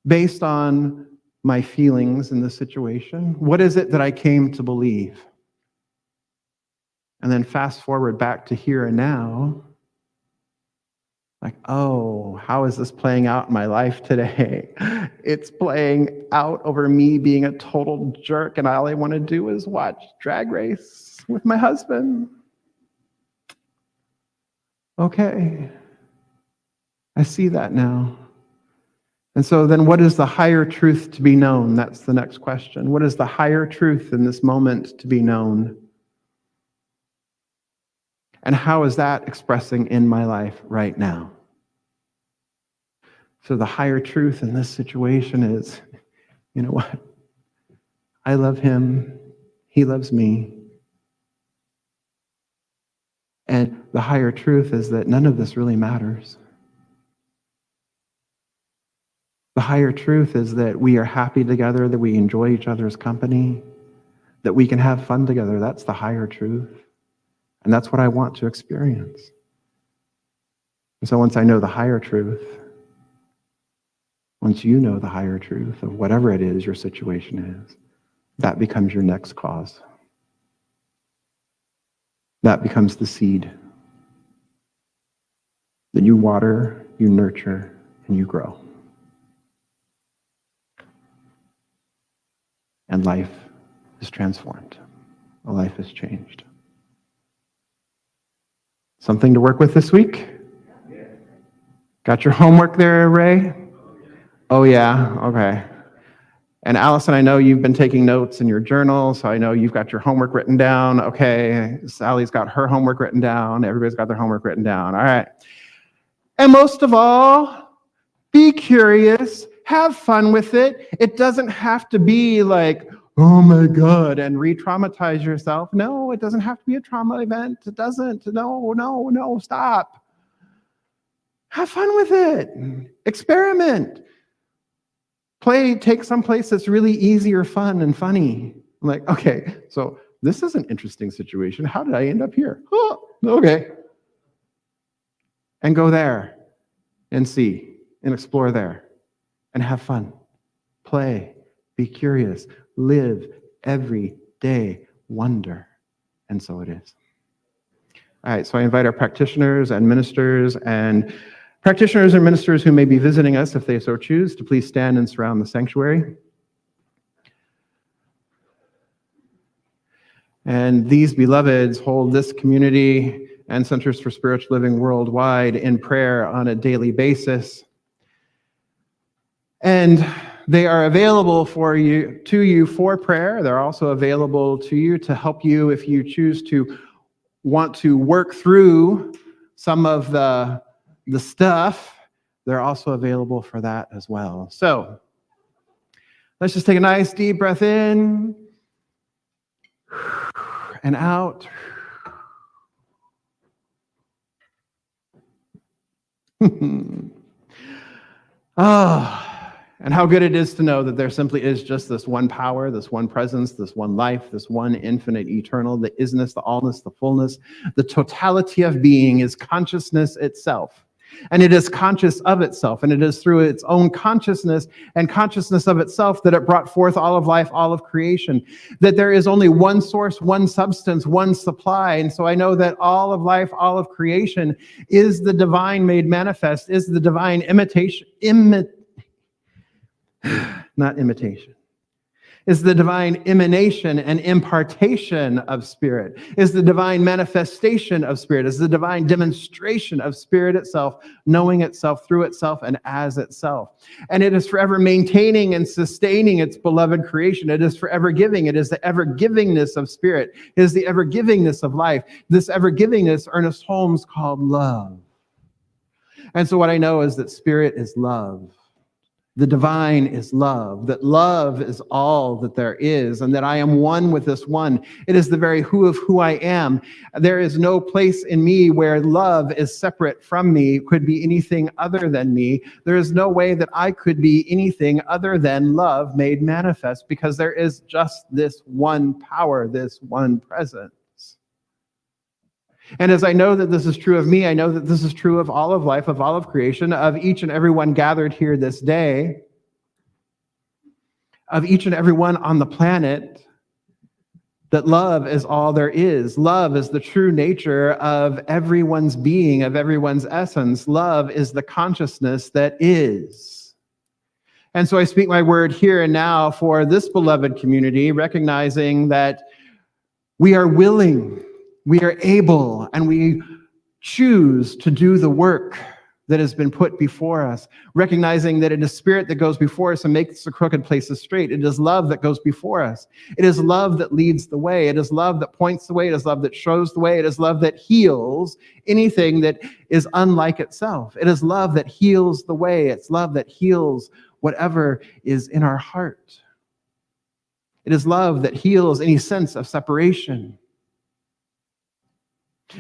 based on my feelings in the situation? What is it that I came to believe? And then fast forward back to here and now. Like, oh, how is this playing out in my life today? It's playing out over me being a total jerk, and all I want to do is watch Drag Race with my husband. Okay, I see that now. And so then what is the higher truth to be known? That's the next question. What is the higher truth in this moment to be known? And how is that expressing in my life right now? So the higher truth in this situation is, you know what? I love him. He loves me. And the higher truth is that none of this really matters. The higher truth is that we are happy together, that we enjoy each other's company, that we can have fun together. That's the higher truth. And that's what I want to experience. And so once I know the higher truth, once you know the higher truth of whatever it is your situation is, that becomes your next cause. That becomes the seed that you water, you nurture, and you grow. And life is transformed. A life is changed. Something to work with this week? Got your homework there, Ray? Oh, yeah? Okay. And Allison, I know you've been taking notes in your journal, so I know you've got your homework written down. Okay. Sally's got her homework written down. Everybody's got their homework written down. All right. And most of all, be curious. Have fun with it. It doesn't have to be like, oh my God, and re-traumatize yourself. No, it doesn't have to be a trauma event. It doesn't. No, stop. Have fun with it. Experiment. Play, take some place that's really easy or fun and funny. Like, okay, so this is an interesting situation. How did I end up here? Oh, okay. And go there and see and explore there and have fun. Play, be curious, live every day, wonder. And so it is. All right, so I invite our practitioners and ministers who may be visiting us, if they so choose, to please stand and surround the sanctuary. And these beloveds hold this community and Centers for Spiritual Living worldwide in prayer on a daily basis. And they are available to you for prayer. They're also available to you to help you if you choose to want to work through some of the stuff. They're also available for that as well. So let's just take a nice deep breath in and out. And how good it is to know that there simply is just this one power, this one presence, this one life, this one infinite eternal, the isness, the allness, the fullness, the totality of being is consciousness itself. And it is conscious of itself, and it is through its own consciousness and consciousness of itself that it brought forth all of life, all of creation, that there is only one source, one substance, one supply. And so I know that all of life, all of creation is the divine made manifest, is the divine is the divine emanation and impartation of Spirit, is the divine manifestation of Spirit, is the divine demonstration of Spirit itself, knowing itself through itself and as itself. And it is forever maintaining and sustaining its beloved creation. It is forever giving. It is the ever-givingness of Spirit. It is the ever-givingness of life. This ever-givingness, Ernest Holmes called love. And so what I know is that Spirit is love. The divine is love, that love is all that there is, and that I am one with this one. It is the very who of who I am. There is no place in me where love is separate from me, could be anything other than me. There is no way that I could be anything other than love made manifest, because there is just this one power, this one presence. And as I know that this is true of me, I know that this is true of all of life, of all of creation, of each and every one gathered here this day, of each and every one on the planet, that love is all there is. Love is the true nature of everyone's being, of everyone's essence. Love is the consciousness that is. And so I speak my word here and now for this beloved community, recognizing that we are willing, we are able, and we choose to do the work that has been put before us, recognizing that it is Spirit that goes before us and makes the crooked places straight. It is love that goes before us. It is love that leads the way. It is love that points the way. It is love that shows the way. It is love that heals anything that is unlike itself. It is love that heals the way. It's love that heals whatever is in our heart. It is love that heals any sense of separation.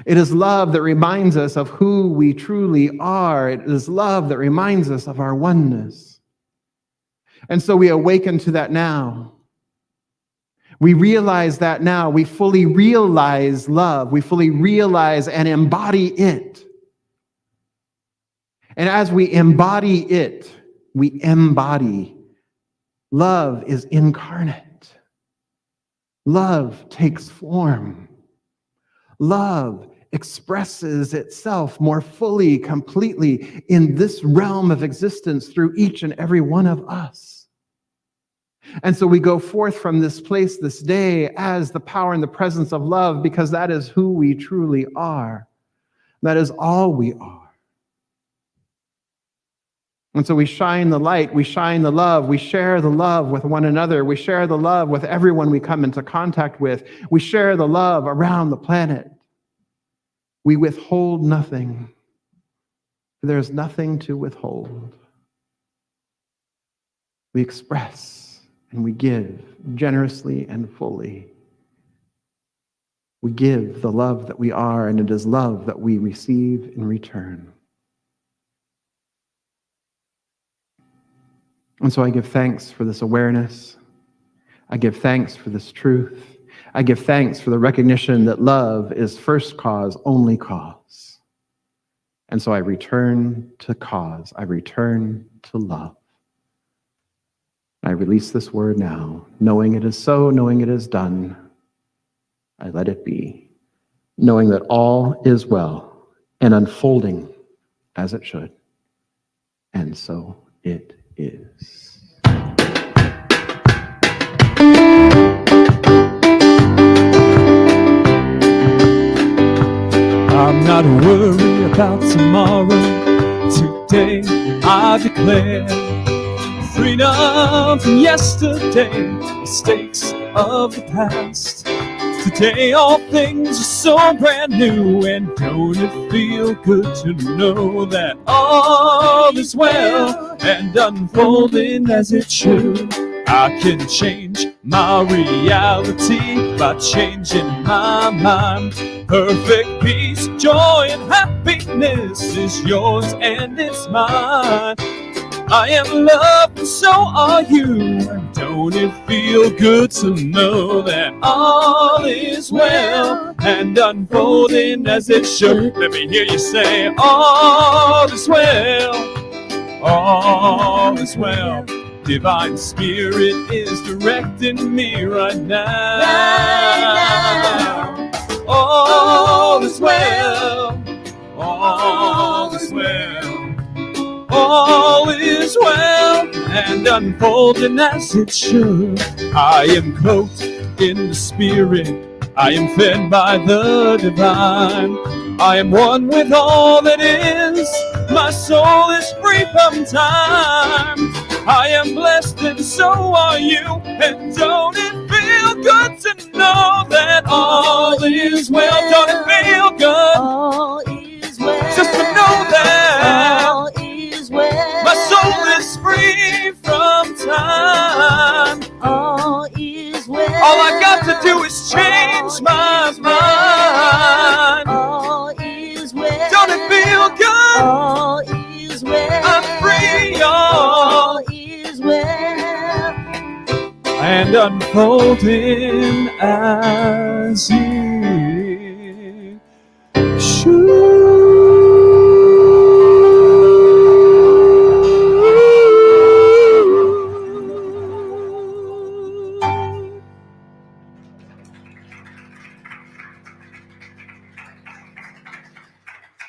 It is love that reminds us of who we truly are. It is love that reminds us of our oneness. And so we awaken to that now. We realize that now. We fully realize love. We fully realize and embody it. And as we embody it, we embody. Love is incarnate. Love takes form. Love expresses itself more fully, completely in this realm of existence through each and every one of us. And so we go forth from this place this day as the power and the presence of love, because that is who we truly are. That is all we are. And so we shine the light, we shine the love, we share the love with one another, we share the love with everyone we come into contact with, we share the love around the planet. We withhold nothing. There is nothing to withhold. We express and we give generously and fully. We give the love that we are, and it is love that we receive in return. And so I give thanks for this awareness. I give thanks for this truth. I give thanks for the recognition that love is first cause, only cause. And so I return to cause. I return to love. I release this word now, knowing it is so, knowing it is done. I let it be, knowing that all is well and unfolding as it should. And so it is. I'm not worried about tomorrow. Today I declare freedom from yesterday, mistakes of the past. Today all things are so brand new, and don't it feel good to know that all is well and unfolding as it should. I can change my reality by changing my mind. Perfect peace, joy, and happiness is yours and it's mine. I am loved and so are you. Don't it feel good to know that all is well and unfolding as it should? Let me hear you say, all is well, all is well. Divine Spirit is directing me right now. All is well, all is well. All is well and unfolding as it should. I am cloaked in the Spirit. I am fed by the divine. I am one with all that is. My soul is free from time. I am blessed and so are you. And don't it feel good to know that all is well? Don't it feel good? All is well. Just to know that all is well. my soul is free from time. All is well. All I got to do is change my mind. All is well. Don't it feel good? All is well. I'm free, All y'all. is well. And unfolding as it should.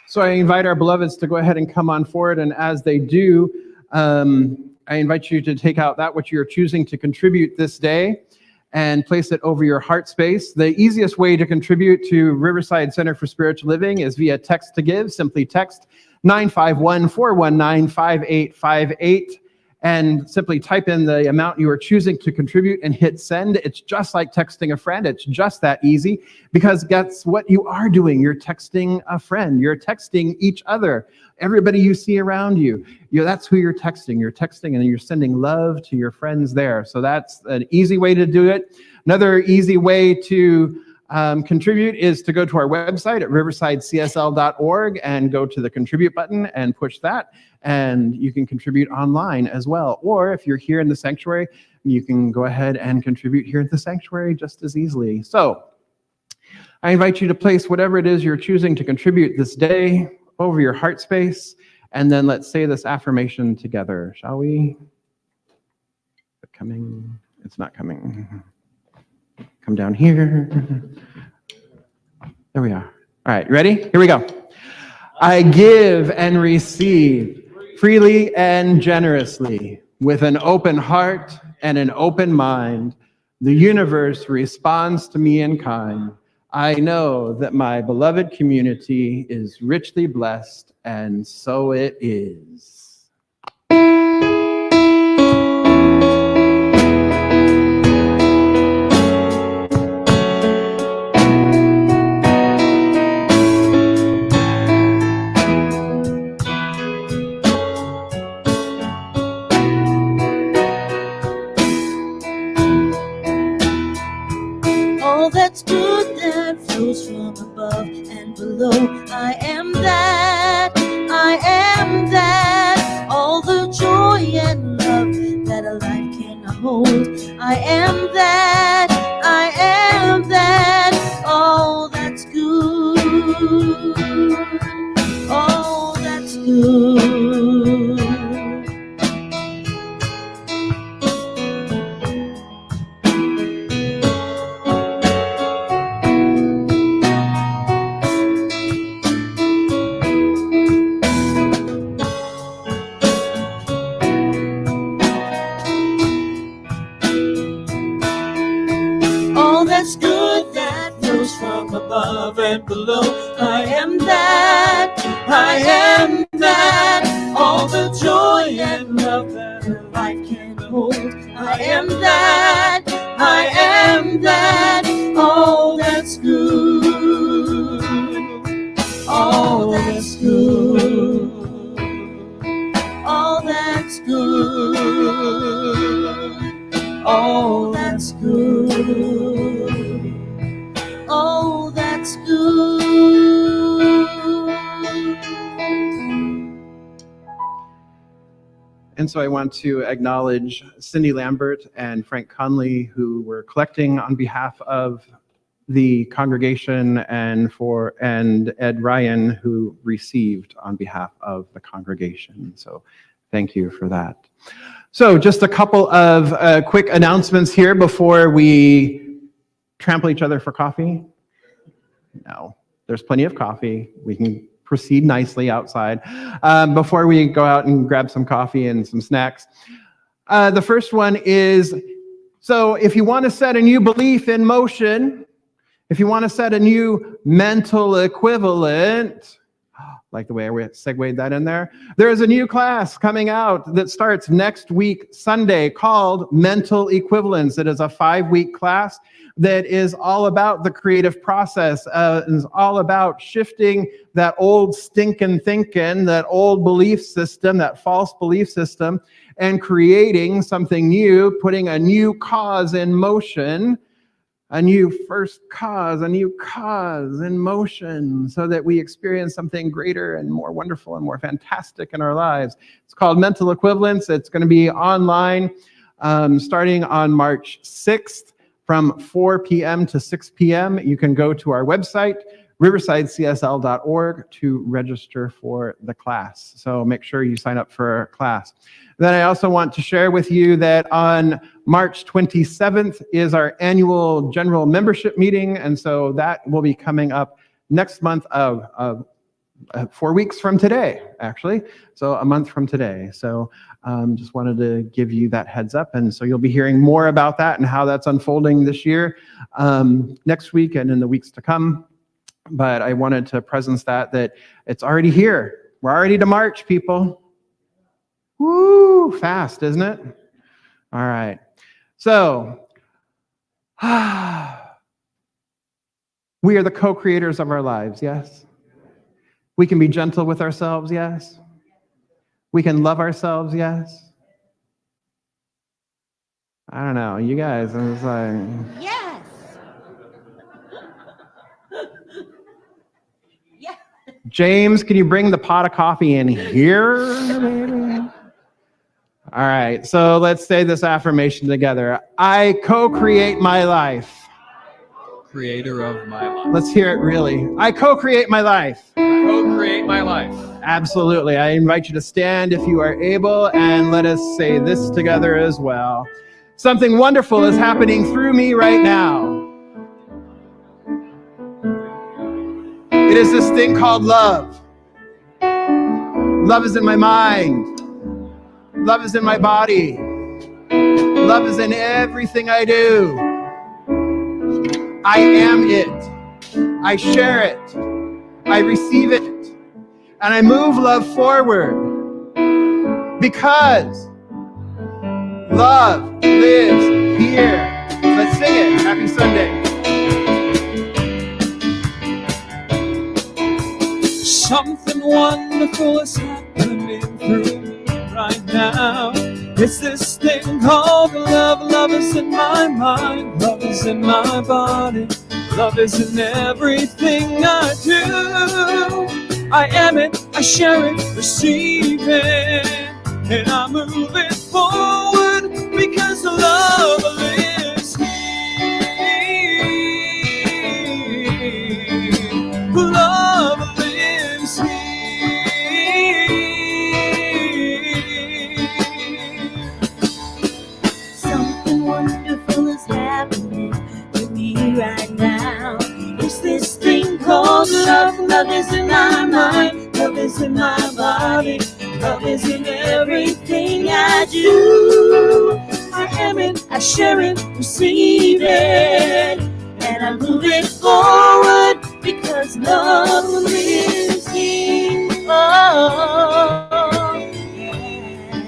So I invite our beloveds to go ahead and come on forward, and as they do, I invite you to take out that which you're choosing to contribute this day and place it over your heart space. The easiest way to contribute to Riverside Center for Spiritual Living is via text to give. Simply text 951-419-5858. And simply type in the amount you are choosing to contribute and hit send. It's just like texting a friend. It's just that easy, because that's what you are doing. You're texting a friend. You're texting each other. Everybody you see around you, that's who you're texting. You're texting and you're sending love to your friends there. So that's an easy way to do it. Another easy way to contribute is to go to our website at riversidecsl.org and go to the contribute button and push that, and you can contribute online as well. Or if you're here in the sanctuary, you can go ahead and contribute here at the sanctuary just as easily. So I invite you to place whatever it is you're choosing to contribute this day over your heart space, and then let's say this affirmation together, shall we? Is it coming? It's not coming. Come down here. There we are. All right, ready? Here we go. I give and receive freely and generously, with an open heart and an open mind. The universe responds to me in kind. I know that my beloved community is richly blessed, and so it is. All that's good that flows from above and below. I am that, I am that. All the joy and love that a life cannot hold. I am that, I am that. All that's good, all that's good. That's good that flows from above and below. I am that, I am that. All the joy and love that a life can hold. I am that, I am that. All that's good, all that's good, all that's good, all that's good. Oh, that's good. And so I want to acknowledge Cindy Lambert and Frank Conley, who were collecting on behalf of the congregation, and Ed Ryan, who received on behalf of the congregation. So thank you for that. So just a couple of quick announcements here before we trample each other for coffee? No, there's plenty of coffee. We can proceed nicely outside. Before we go out and grab some coffee and some snacks. The first one is, so if you want to set a new belief in motion, if you want to set a new mental equivalent, like the way I segued that in there, there is a new class coming out that starts next week, Sunday, called Mental Equivalence. It is a 5-week class that is all about the creative process, is all about shifting that old stinking thinking, that old belief system, that false belief system, and creating something new, putting a new cause in motion, a new first cause, a new cause in motion, so that we experience something greater and more wonderful and more fantastic in our lives. It's called Mental Equivalence. It's going to be online starting on March 6th from 4 p.m. to 6 p.m. You can go to our website, riversidecsl.org, to register for the class. So make sure you sign up for a class. Then I also want to share with you that on March 27th is our annual general membership meeting, and so that will be coming up next month of 4 weeks from today, actually. So a month from today. So just wanted to give you that heads up, and so you'll be hearing more about that and how that's unfolding this year, next week and in the weeks to come. But I wanted to presence that it's already here. We're already to March, people. Woo, fast, isn't it? All right. So, we are the co-creators of our lives, yes? We can be gentle with ourselves, yes? We can love ourselves, yes? I don't know, you guys, I was like... Yes. Yeah. James, can you bring the pot of coffee in here, baby? All right, so let's say this affirmation together. I co-create my life. Creator of my life. Let's hear it really. I co-create my life. Co-create my life. Absolutely. I invite you to stand if you are able, and let us say this together as well. Something wonderful is happening through me right now. It is this thing called love. Love is in my mind. Love is in my body. Love is in everything I do. I am it. I share it. I receive it. And I move love forward. Because love lives here. Let's sing it. Happy Sunday. Something wonderful is happening through me right now. It's this thing called love. Love is in my mind. Love is in my body. Love is in everything I do. I am it, I share it, receive it, and I move it forward because love lives here. Love lives here. Something wonderful is happening to me right now. It's this thing called love. Love is in my mind. Love is in my body. Love is in everything I do. I am it, I share it, receive it, and I move it forward because love lives here. Oh, yeah.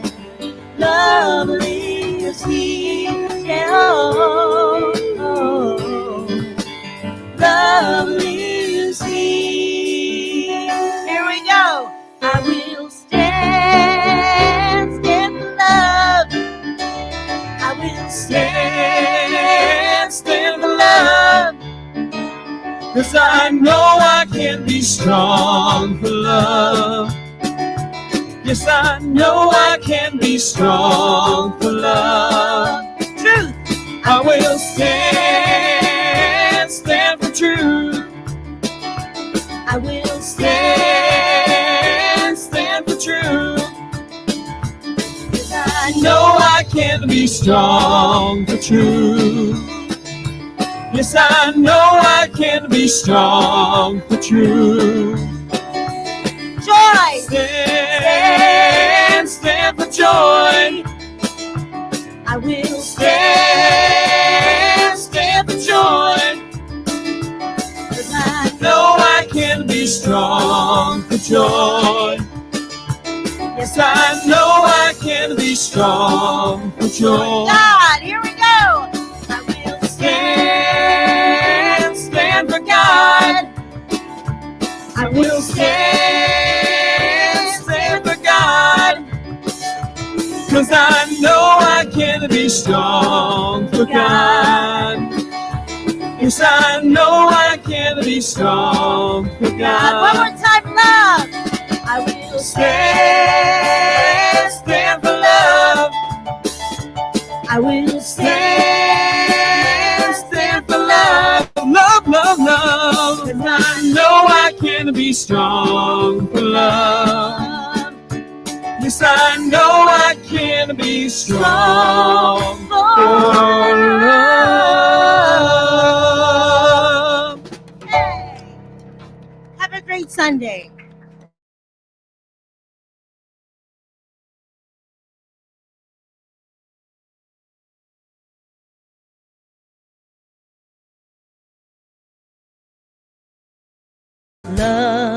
Love lives here. Yeah. Oh, oh. Love lives here. Here we go. I will stand for love. I will stand for love. 'Cause I know I can be strong for love. Yes, I know I can be strong for love. Truth. I will stand for truth. I will Stand for truth. 'Cause I Know I can be strong for truth. Yes, I know I can be strong for truth. joy. Stand for joy. I will Stand for joy. 'Cause I Know I can be strong for joy. Yes, I know I can be strong for joy. God, here we go. I will Stand for God. I will stand for God. 'Cause I know I can be strong for God. Yes, I know I can be strong for God. One God. more time, love. I will Stand for love. I will Stand for love. Love, love, love. 'Cause I know I can be strong for love. Yes, I know I can be strong for love. Hey. Have a great Sunday. Love.